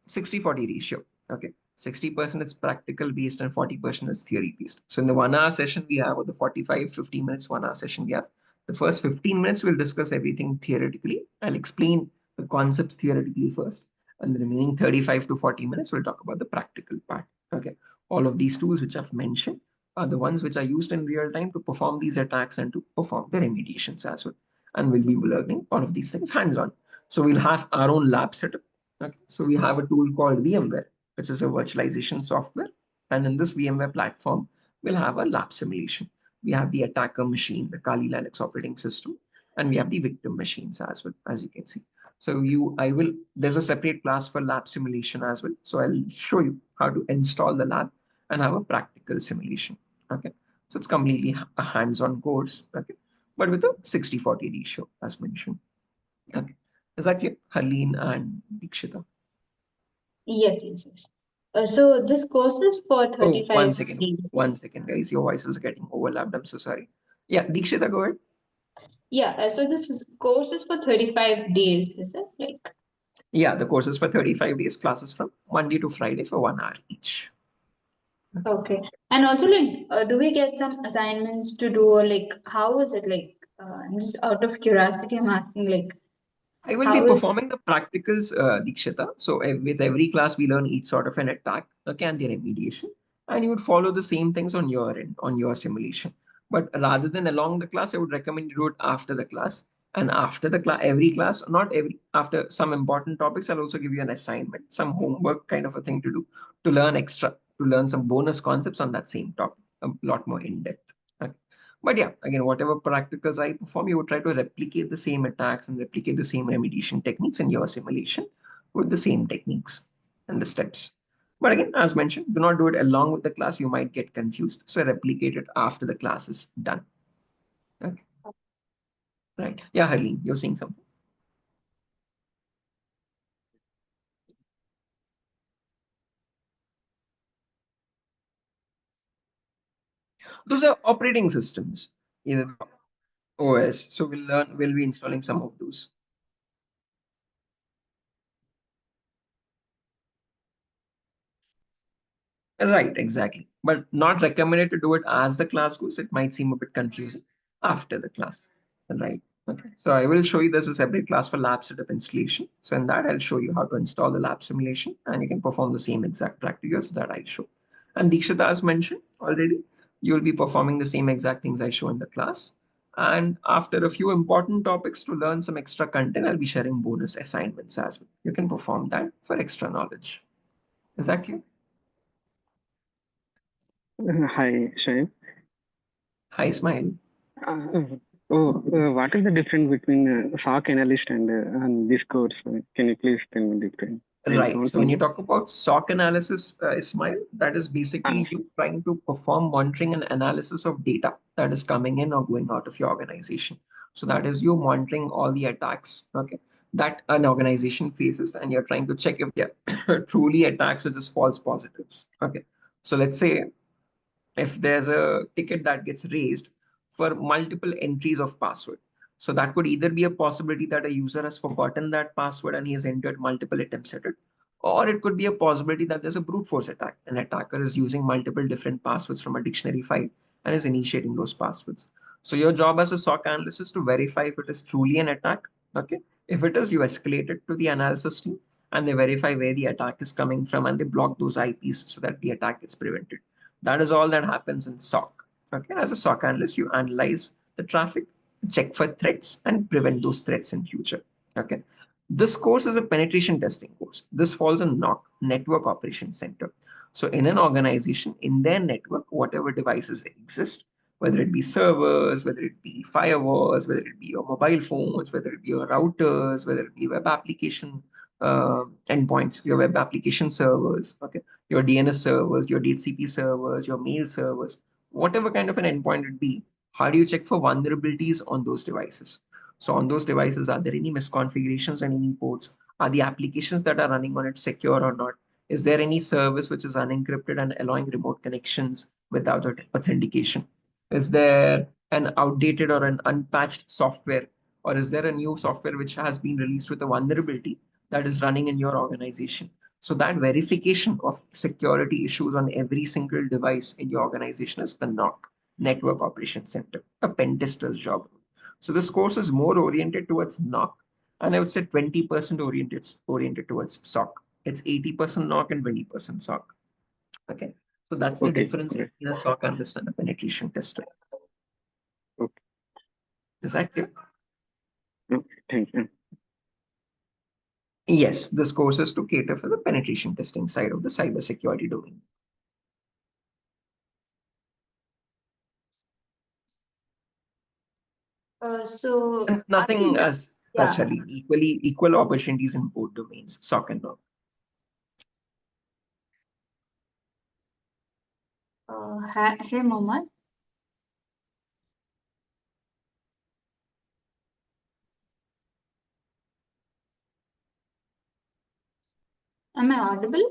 60-40 ratio. Okay. 60% is practical based and 40% is theory based. So in the 1 hour session we have, or the 45, 50 minutes 1 hour session we have, the first 15 minutes we'll discuss everything theoretically. I'll explain the concepts theoretically first. And the remaining 35 to 40 minutes we'll talk about the practical part. Okay. All of these tools which I've mentioned are the ones which are used in real time to perform these attacks and to perform the remediations as well. And we'll be learning all of these things hands-on. So we'll have our own lab setup. Okay. So we have a tool called VMware, which is a virtualization software. And in this VMware platform, we'll have a lab simulation. We have the attacker machine, the Kali Linux operating system, and we have the victim machines as well, as you can see. So there's a separate class for lab simulation as well. So I'll show you how to install the lab and have a practical simulation. Okay. So it's completely a hands-on course. Okay. But with a 60-40 ratio, as mentioned. Okay. Is that clear? Harleen and Dikshita. Yes, yes, yes. So this course is for Oh, 35 days. 1 second, guys. Your voice is getting overlapped. I'm so sorry. Yeah, Dikshita, go ahead. Yeah, so course is for 35 days, is it? Like, Yeah, the course is for 35 days, classes from Monday to Friday for 1 hour each. okay. And also, like, do we get some assignments to do, or like, how is it like? Just out of curiosity, I'm asking, like, I will be how is performing the practicals, Dikshita. So with every class, we learn each sort of an attack, okay, and the remediation. And you would follow the same things on your end, on your simulation. But rather than along the class, I would recommend you do it after the class. And after the class, every class, not every, after some important topics, I'll also give you an assignment, some homework kind of a thing to do to learn extra, to learn some bonus concepts on that same topic, a lot more in depth. Okay. But yeah, again, whatever practicals I perform, you would try to replicate the same attacks and replicate the same remediation techniques in your simulation with the same techniques and the steps. But again, as mentioned, do not do it along with the class. You might get confused. So replicate it after the class is done. Okay. Right. Yeah, Harleen, you're saying something. Those are operating systems, either the OS. So we'll be installing some of those. Right, exactly. But not recommended to do it as the class goes. It might seem a bit confusing after the class. Right. Okay. So I will show you there's a separate class for lab setup installation. So in that, I'll show you how to install the lab simulation and you can perform the same exact practicals that I show. And Dikshita has mentioned already, you'll be performing the same exact things I show in the class. And after a few important topics to learn some extra content, I'll be sharing bonus assignments as well. You can perform that for extra knowledge. Is that clear? Hi, Shoaib. Hi, Ismail. Uh, Oh, what is the difference between SOC analyst and this course? Can you please tell me the difference? I Right. don't So when you know. talk about SOC analysis, Ismail, that is Ah, basically you trying to perform monitoring and analysis of data that is coming in or going out of your organization. So that is you monitoring all the attacks, okay, that an organization faces, and you're trying to check if they're truly attacks or just false positives. Okay. So let's say if there's a ticket that gets raised for multiple entries of password. So that could either be a possibility that a user has forgotten that password and he has entered multiple attempts at it, or it could be a possibility that there's a brute force attack. An attacker is using multiple different passwords from a dictionary file and is initiating those passwords. So your job as a SOC analyst is to verify if it is truly an attack. Okay. If it is, you escalate it to the analysis team and they verify where the attack is coming from and they block those IPs so that the attack is prevented. That is all that happens in SOC. Okay, as a SOC analyst, you analyze the traffic, check for threats, and prevent those threats in future. Okay, this course is a penetration testing course. This falls in NOC, Network Operations Center. So in an organization, in their network, whatever devices exist, whether it be servers, whether it be firewalls, whether it be your mobile phones, whether it be your routers, whether it be web application endpoints, your web application servers, okay, your DNS servers, your DHCP servers, your mail servers, whatever kind of an endpoint it be, how do you check for vulnerabilities on those devices? So on those devices, are there any misconfigurations and any ports? Are the applications that are running on it secure or not? Is there any service which is unencrypted and allowing remote connections without authentication? Is there an outdated or an unpatched software? Or is there a new software which has been released with a vulnerability that is running in your organization? So that verification of security issues on every single device in your organization is the NOC, Network Operations Center, a pen tester's job. So this course is more oriented towards NOC, and I would say 20% oriented towards SOC. It's 80% NOC and 20% SOC. Okay. So that's the okay, difference okay, between a SOC analyst and a penetration tester. okay, Is that clear? okay. Thank you. Yes, this course is to cater for the penetration testing side of the cybersecurity domain. So And I nothing think, as such, yeah. Ali. Equal opportunities in both domains, SOC and NOC. Hey, Mohammed, am I audible?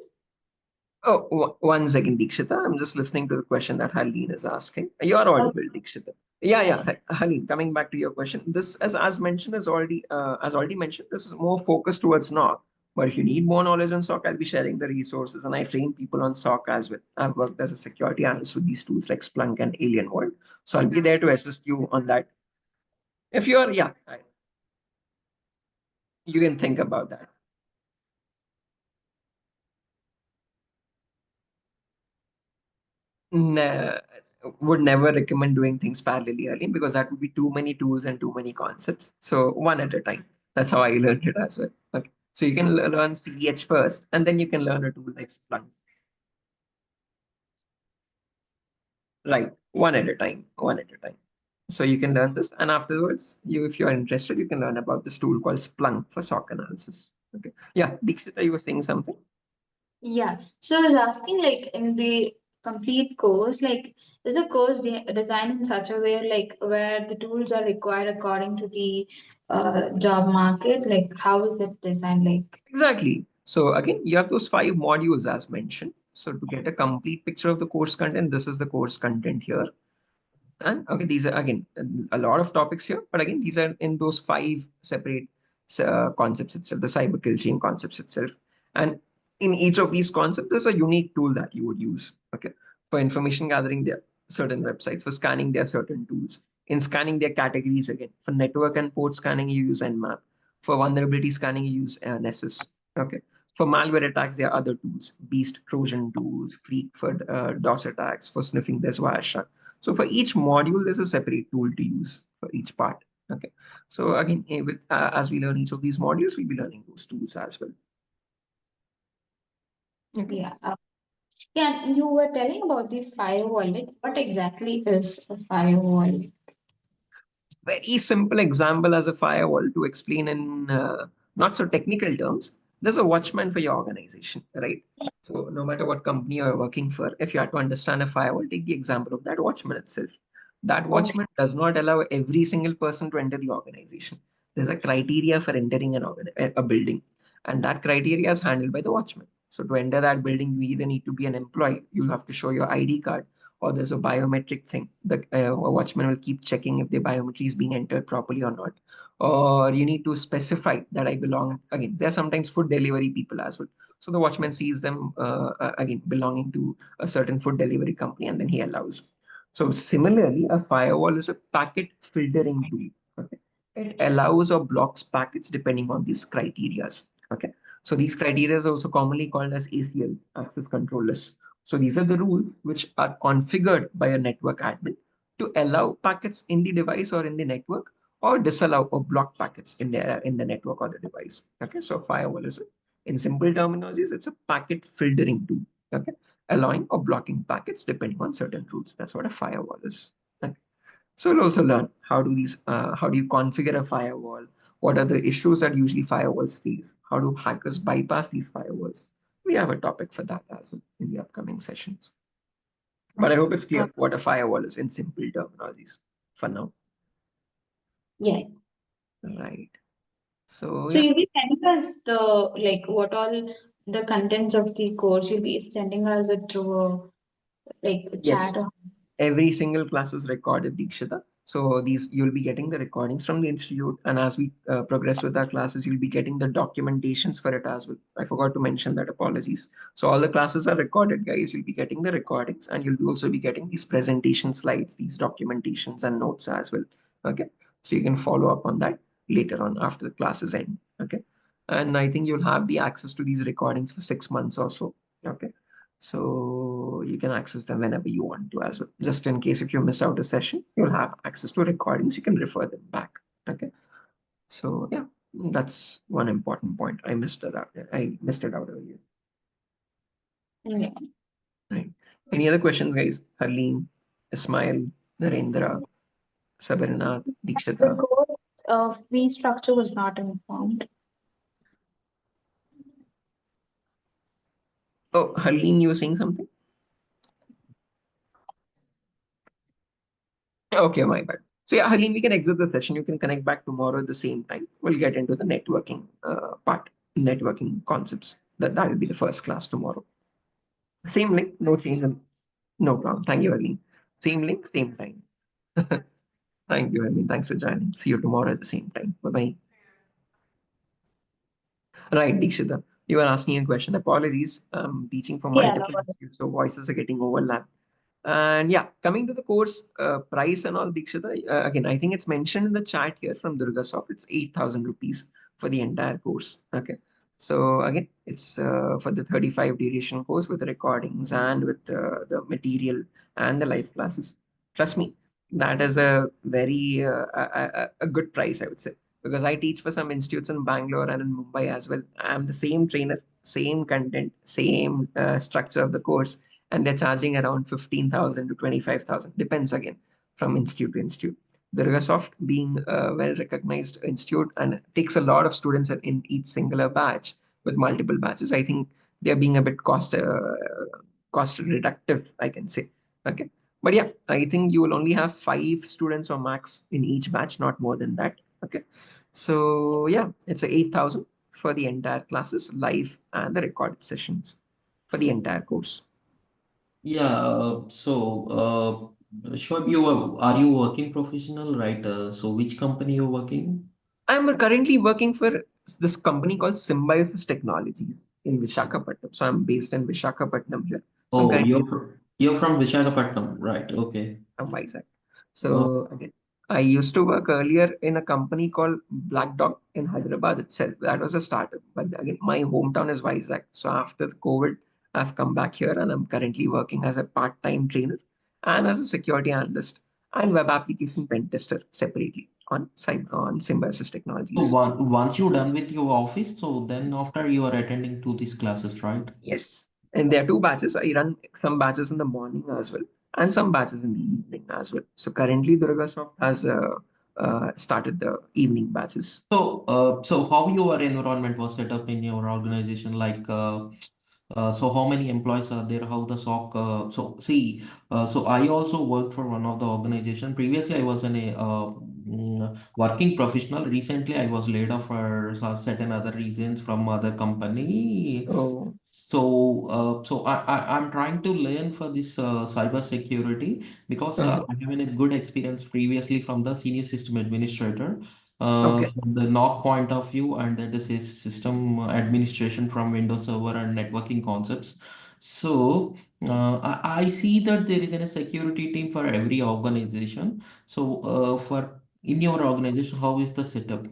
Oh, one second, Dikshita. I'm just listening to the question that Haleen is asking. You're audible, Dikshita. Yeah, yeah. Haleen, coming back to your question, this as mentioned is already as already mentioned, this is more focused towards NOC. But if you need more knowledge on SOC, I'll be sharing the resources, and I train people on SOC as well. I've worked as a security analyst with these tools like Splunk and Alien World, so I'll be there to assist you on that. If you're, yeah, you can think about that. Nah, would never recommend doing things parallelly, Arlene, because that would be too many tools and too many concepts. So one at a time. That's how I learned it as well. Okay. So you can learn CEH first, and then you can learn a tool like Splunk. Right. One at a time. One at a time. So you can learn this, and afterwards, if you're interested, you can learn about this tool called Splunk for SOC analysis. Okay. Yeah, Dikshita, you were saying something? Yeah. So I was asking, like, in the complete course, like, is a course designed in such a way, like, where the tools are required according to the job market? Like, how is it designed? Like, Exactly. So again, you have those 5 modules as mentioned. So to get a complete picture of the course content, this is the course content here. And okay, these are again a lot of topics here, but again, these are in those 5 separate concepts itself, the cyber kill chain concepts itself. And in each of these concepts, there's a unique tool that you would use. Okay. For information gathering, there are certain websites. For scanning, there are certain tools. In scanning, there are categories again. For network and port scanning, you use Nmap. For vulnerability scanning, you use Nessus. Okay. For malware attacks, there are other tools, Beast Trojan tools, Freak for DOS attacks. For sniffing, there's Wireshark. So for each module, there's a separate tool to use for each part. Okay. So again, with as we learn each of these modules, we'll be learning those tools as well. Okay. yeah. Yeah, and you were telling about the firewall. Like, what exactly is a firewall? Very simple example as a firewall to explain in not so technical terms. There's a watchman for your organization, right? So no matter what company you're working for, if you have to understand a firewall, take the example of that watchman itself. That Okay. watchman does not allow every single person to enter the organization. There's a criteria for entering a building, and that criteria is handled by the watchman. So to enter that building, you either need to be an employee, you have to show your ID card, or there's a biometric thing. The watchman will keep checking if the biometry is being entered properly or not. Or you need to specify that I belong. Again, there are sometimes food delivery people as well. So the watchman sees them again belonging to a certain food delivery company, and then he allows. So similarly, a firewall is a packet filtering tool. Okay, it allows or blocks packets depending on these criterias. Okay, so these criteria is also commonly called as ACL, access control lists. So these are the rules which are configured by a network admin to allow packets in the device or in the network, or disallow or block packets in the network or the device. Okay, so firewall is, in simple terminologies, it's a packet filtering tool. Okay, allowing or blocking packets depending on certain rules. That's what a firewall is. Okay. So we'll also learn how do you configure a firewall? What are the issues that usually firewalls face? How do hackers bypass these firewalls? We have a topic for that as well in the upcoming sessions. But I hope it's clear what a firewall is in simple terminologies for now. Yeah. Right. So So yeah, you'll be sending us the like what all the contents of the course. You'll be sending us it through a like yes. chat or Every single class is recorded, Dikshita. So these you'll be getting the recordings from the institute, and as we progress with our classes, you'll be getting the documentations for it as well. I forgot to mention that. Apologies. So all the classes are recorded, guys. You'll be getting the recordings, and you'll also be getting these presentation slides, these documentations and notes as well. Okay, so you can follow up on that later on after the classes end. Okay, and I think you'll have the access to these recordings for 6 months or so. Okay, so you can access them whenever you want to as well. Just in case if you miss out a session, you'll have access to recordings. You can refer them back. Okay. So yeah, that's one important point. I missed it out. I missed it out earlier. yeah. Right. Any other questions, guys? Harleen, Ismail, Narendra, Sabarinath, The Dikshita. course fee structure was not informed. Oh, Harleen, you were saying something? Okay, my bad. So yeah, Harleen, we can exit the session. You can connect back tomorrow at the same time. We'll get into the networking part, networking concepts. That will be the first class tomorrow. Same link, no change. No problem. Thank you, Harleen. Same link, same time. Thank you, Harleen. Thanks for joining. See you tomorrow at the same time. Bye bye. Right, Dikshita, you were asking a question. Apologies. I'm teaching for Yeah, no multiple worries. institutes, so voices are getting overlapped. And yeah, coming to the course price and all, Dikshita, again, I think it's mentioned in the chat here from DurgaSoft. It's 8,000 rupees for the entire course. Okay. So again, it's for the 35 duration course with recordings and with the material and the live classes. Trust me, that is a very a good price, I would say, because I teach for some institutes in Bangalore and in Mumbai as well. I'm the same trainer, same content, same structure of the course, and they're charging around 15,000 to 25,000. Depends again from institute to institute. DurgaSoft being a well-recognized institute and takes a lot of students in each singular batch with multiple batches. I think they're being a bit cost reductive, I can say. Okay. But yeah, I think you will only have 5 students or max in each batch, not more than that. Okay. So yeah, it's a 8,000 for the entire classes, live and the recorded sessions for the entire course. Yeah, Shoaib, are you working professional, right? So which company you're working? I'm currently working for this company called Symbiosis Technologies in Visakhapatnam. So I'm based in Visakhapatnam here. So I'm Oh, currently you're from Visakhapatnam, right? Okay. from Vizag. Oh, So again, I used to work earlier in a company called Black Dog in Hyderabad itself. That was a startup. But again, my hometown is Vizag. So after the COVID, I've come back here and I'm currently working as a part-time trainer and as a security analyst and web application pen tester separately on Symbiosis so Technologies. once you're done with your office, so then after you are attending to these classes, right? Yes. And there are two batches. I run some batches in the morning as well and some batches in the evening as well. So currently, DurgaSoft has started the evening batches. So how your environment was set up in your organization? Like, so how many employees are there? How the SOC? So I also worked for one of the organization. Previously, I was in a working professional. Recently, I was laid off for certain other reasons from other company. Oh, So I'm trying to learn for this cyber security because uh-huh. I have a good experience previously from the senior system administrator, Okay. from the knock point of view, and that is a system administration from Windows Server and networking concepts. So I see that there is a security team for every organization. So for in your organization, how is the setup?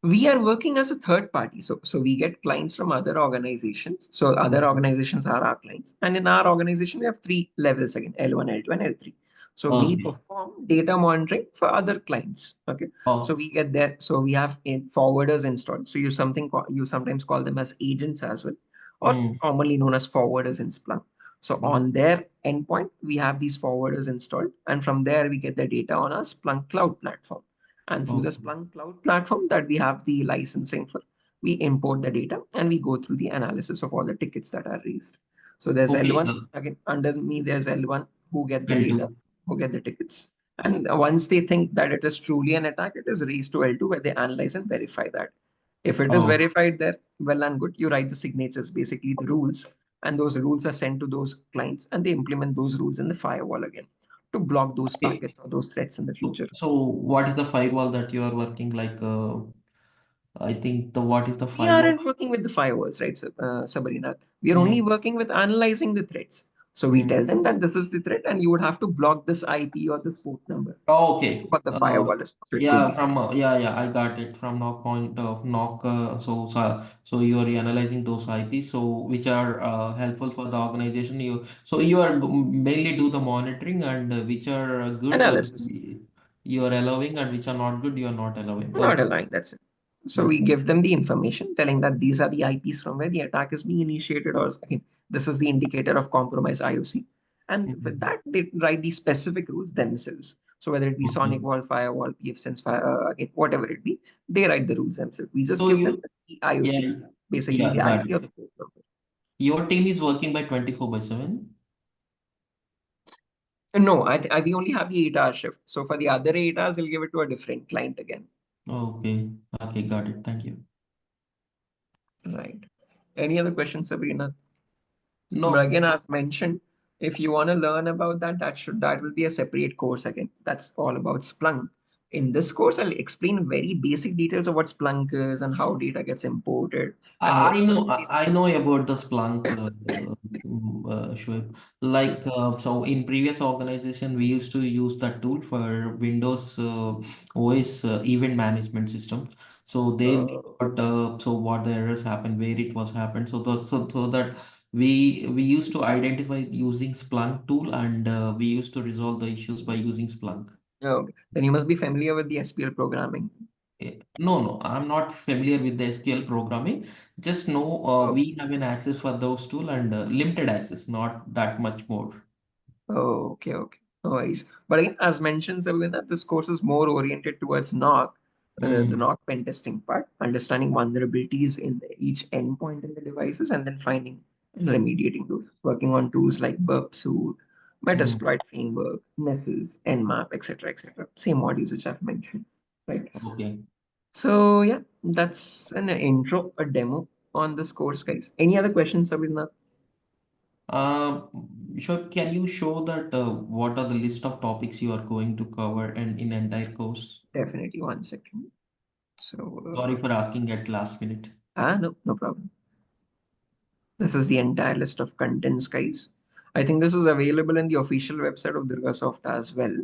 We are working as a third party. So we get clients from other organizations. So other organizations are our clients. And in our organization, we have three levels again, L1, L2, and L3. So we Okay. perform data monitoring for other clients. Okay. So Oh. we get there. So we have forwarders installed. So you sometimes call them as agents as well, or Mm. commonly known as forwarders in Splunk. So on their endpoint, we have these forwarders installed. And from there, we get the data on our Splunk cloud platform. And through the Okay. Splunk cloud platform that we have the licensing for, we import the data and we go through the analysis of all the tickets that are raised. So there's Okay. L1, again, under me, there's L1 who get the data, L2. who get the tickets. And once they think that it is truly an attack, it is raised to L2 where they analyze and verify that. If it is Oh. verified there, well and good, you write the signatures, basically the rules, and those rules are sent to those clients and they implement those rules in the firewall again to block those Okay. packets or those threats in the future. So what is the firewall that you are working like? I think the what is the We firewall? aren't working with the firewalls, right, Sabrina? We are only Mm, working with analyzing the threats. So we mm. tell them that this is the threat and you would have to block this IP or this port number. Oh, okay. But the firewall is, so it could Yeah, be. from yeah, I got it from knock point of knock. So you are analyzing those IPs, so which are helpful for the organization. You are mainly do the monitoring and which are good, Analysis. you are allowing, and which are not good, you are not allowing. Not Okay, allowing, that's it. So that's we give them the information telling that these are the IPs from where the attack is being initiated, or again, this is the indicator of compromised IOC. And with Mhm. that, they write the specific rules themselves. So whether it be Okay. Sonic Wall, Firewall, pfSense, again, whatever it be, they write the rules themselves. We just So give them you the yeah IOC, basically yeah the got IP or it. the port number. Your team is working by 24/7. No, we only have the 8 hour shift. So for the other 8 hours, they'll give it to a different client again. Okay, okay, got it. Thank you. Right. Any other questions, Sabrina? But No. again, as mentioned, if you want to learn about that, that will be a separate course again. That's all about Splunk. In this course, I'll explain very basic details of what Splunk is and how data gets imported and I what some know of these I know basic. about the Splunk, Shoaib. Like so in previous organization we used to use that tool for Windows OS event management system. So they Uh, got so what the errors happened, where it was happened. So that we used to identify using Splunk tool, and we used to resolve the issues by using Splunk. okay. Then you must be familiar with the SPL programming. No, I'm not familiar with the SQL programming. Just know Okay. we have an access for those tool and limited access, not that much more. Oh, okay, okay. No worries. But again, as mentioned, Sabrina, this course is more oriented towards knock, the Mm, knock pen testing part, understanding vulnerabilities in each endpoint in the devices, and then finding and remediating those. Working on tools like burp suite, mm, Metasploit framework, Nessus, Nmap, etc., etc. Same modules which I've mentioned, right? okay. So yeah, that's an intro, a demo on this course, guys. Any other questions, Sabrina? Uh, sure. Can you show that what are the list of topics you are going to cover and in entire course? Definitely, one second. Sorry So, for asking at last minute. no, no problem. This is the entire list of contents, guys. I think this is available in the official website of DurgaSoft as well.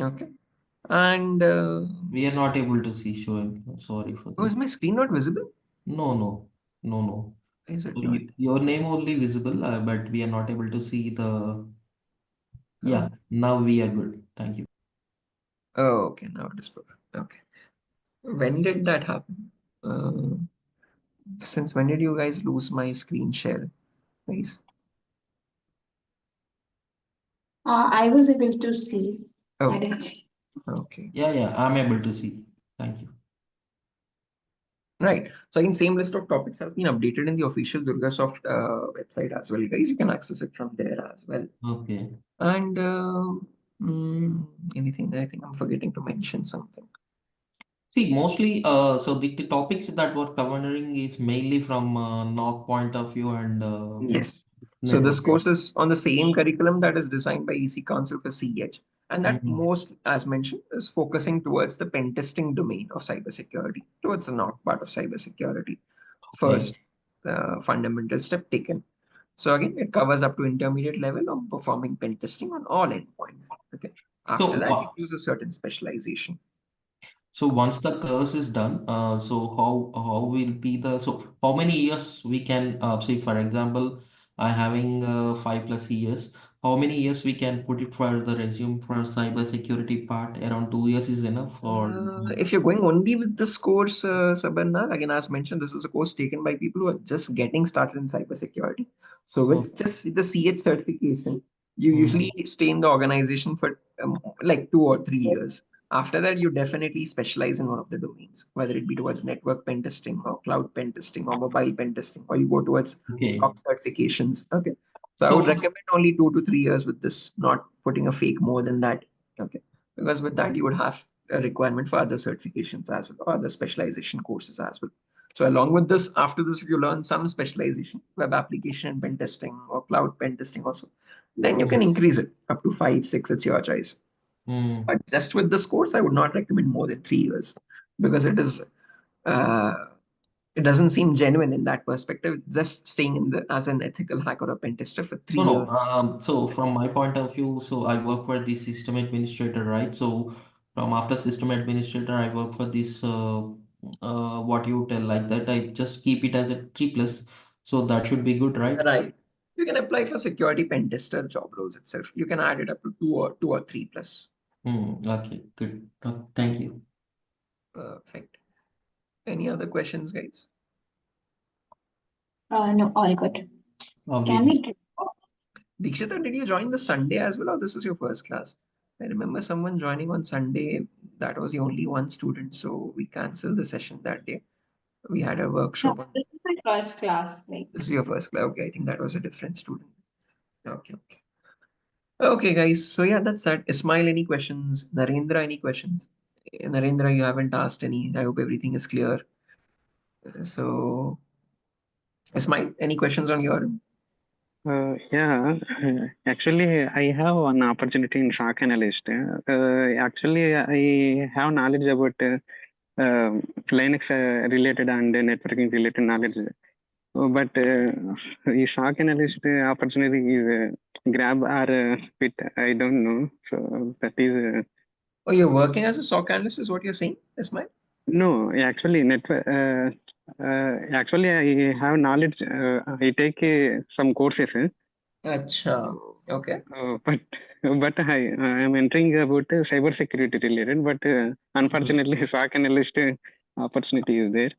Okay. And We are not able to see, Shoaib. Sorry for oh, this. is my screen not visible? No, no, no, no. Is So it not? your name only visible, but we are not able to see the. Oh, Yeah, now we are good. Thank you. oh, okay. Now it is perfect. Okay. When did that happen? Since when did you guys lose my screen share, guys? I was able to see. I Oh, didn't see. Okay. Yeah, I'm able to see. Thank you. Right. So again, same list of topics has been updated in the official DurgaSoft website as well, guys. You can access it from there as well. Okay. And anything I think I'm forgetting to mention something. See, mostly, so the topics that we're covering is mainly from knock point of view and Yes. So this network. course is on the same curriculum that is designed by EC Council for CH, and that Mhm. most, as mentioned, is focusing towards the pen testing domain of cybersecurity, towards the knock part of cybersecurity. Okay. First, fundamental step taken. So again, it covers up to intermediate level of performing pen testing on all endpoints. Okay. After So, that, you use a certain specialization. so once the course is done, so how will be the so how many years we can say for example, I having 5+ years. How many years we can put it for the resume for cyber security part? Around 2 years is enough, or If you're going only with this course, Sabarna, again, as mentioned, this is a course taken by people who are just getting started in cybersecurity. So with okay. just the CH certification, you Mhm. usually stay in the organization for like 2 or 3 years. After that, you definitely specialize in one of the domains, whether it be towards network pen testing or cloud pen testing or mobile pen testing, or you go towards Okay. SOC certifications. Okay. So I So would for, recommend only 2 to 3 years with this, not putting a fake more than that. Okay. Because with that, you would have a requirement for other certifications as well, or other specialization courses as well. So along with this, after this, if you learn some specialization, web application pen testing or cloud pen testing also, then you can increase it up to 5, 6. It's your choice. mm, But just with this course, I would not recommend more than 3 years because uh, it doesn't seem genuine in that perspective. Just staying in the as an ethical hacker or pen tester for three no. years. So from my point of view, so I work for the system administrator, right? So from after system administrator, I work for this what you tell like that. I just keep it as a 3+. So that should be good, right? Right. You can apply for security pen tester job roles itself. You can add it up to two or 3+. Okay, good. Thank you. Perfect. Any other questions, guys? No, all good. Can Okay. we? Dikshita, did you join the Sunday as well, or this is your first class? I remember someone joining on Sunday. That was the only one student, so we canceled the session that day. We had a No, workshop on. this is my first class. Like, This is your first class. Okay, I think that was a different student. Okay, okay. Okay, guys. So yeah, that's that. Ismail, any questions? Narendra, any questions? Narendra, you haven't asked any. I hope everything is clear. So, Ismail, any questions on your? Yeah, actually, I have one opportunity in shock analyst. Actually, I have knowledge about Linux related and networking related knowledge. But the shock analyst opportunity is grab or fit. I don't know. So that is Oh, you're working as a SOC analyst, is what you're saying, Ismail? no. Actually, network. Actually, I have knowledge. I take some courses. Acha. Okay. But I am entering about cyber security related, but Mhm. unfortunately, SOC analyst opportunity is there.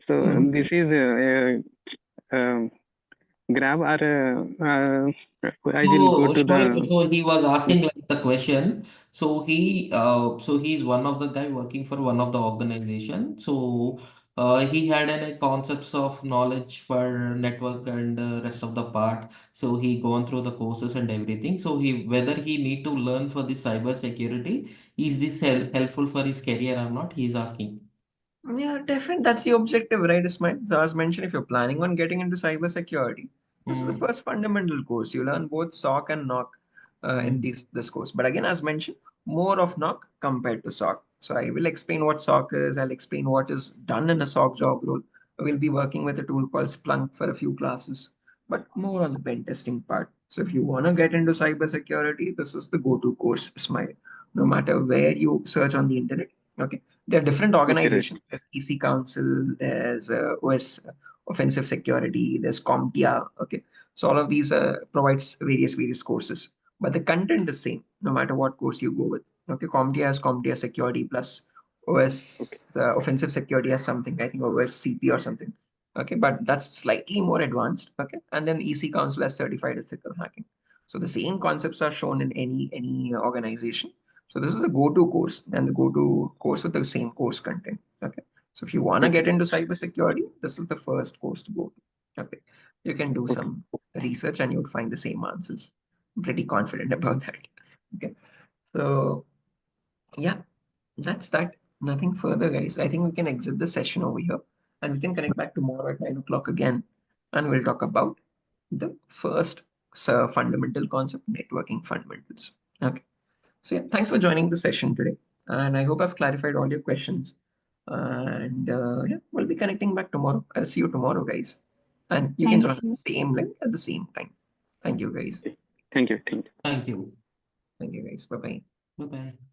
So Mhm. this is grab or I will go So, to the so he was asking like the question. So he's one of the guy working for one of the organization. So, he had any concepts of knowledge for network and rest of the part. So he gone through the courses and everything. So he whether he need to learn for the cyber security, is this helpful for his career or not? He's asking. Yeah, definitely. That's the objective, right, Ismail? So as mentioned, if you're planning on getting into cybersecurity, this is the Mm, first fundamental course. You learn both SOC and NOC in mm, this course. But again, as mentioned, more of NOC compared to SOC. So I will explain what SOC is. I'll explain what is done in a SOC job role. We'll be working with a tool called Splunk for a few classes, but more on the pen testing part. So if you want to get into cybersecurity, this is the go-to course, Ismail. No matter where you search on the internet. Okay, there are different okay, right. organizations. There's EC Council, there's OS Offensive Security, there's CompTIA. Okay, so all of these provides various courses, but the content is same no matter what course you go with. Okay, CompTIA has CompTIA Security plus OS Okay, Offensive Security has something, I think OS CP or something. Okay, but that's slightly more advanced. Okay, and then EC Council has certified ethical hacking. So the same concepts are shown in any organization. So this is the go-to course and the go-to course with the same course content. Okay. So if you want to Okay. get into cybersecurity, this is the first course to go to. Okay. You can do Okay. some research and you'd find the same answers. I'm pretty confident about that. Okay. So yeah, that's that. Nothing further, guys. I think we can exit the session over here and we can connect back tomorrow at 9 o'clock again. And we'll talk about the first fundamental concept, networking fundamentals. Okay. So yeah, thanks for joining the session today. And I hope I've clarified all your questions. And yeah, we'll be connecting back tomorrow. I'll see you tomorrow, guys. And you can Thank join the you. same link at the same time. Thank you, guys. Thank you. Thank you. Thank you. Thank you, guys. Bye-bye. Bye-bye.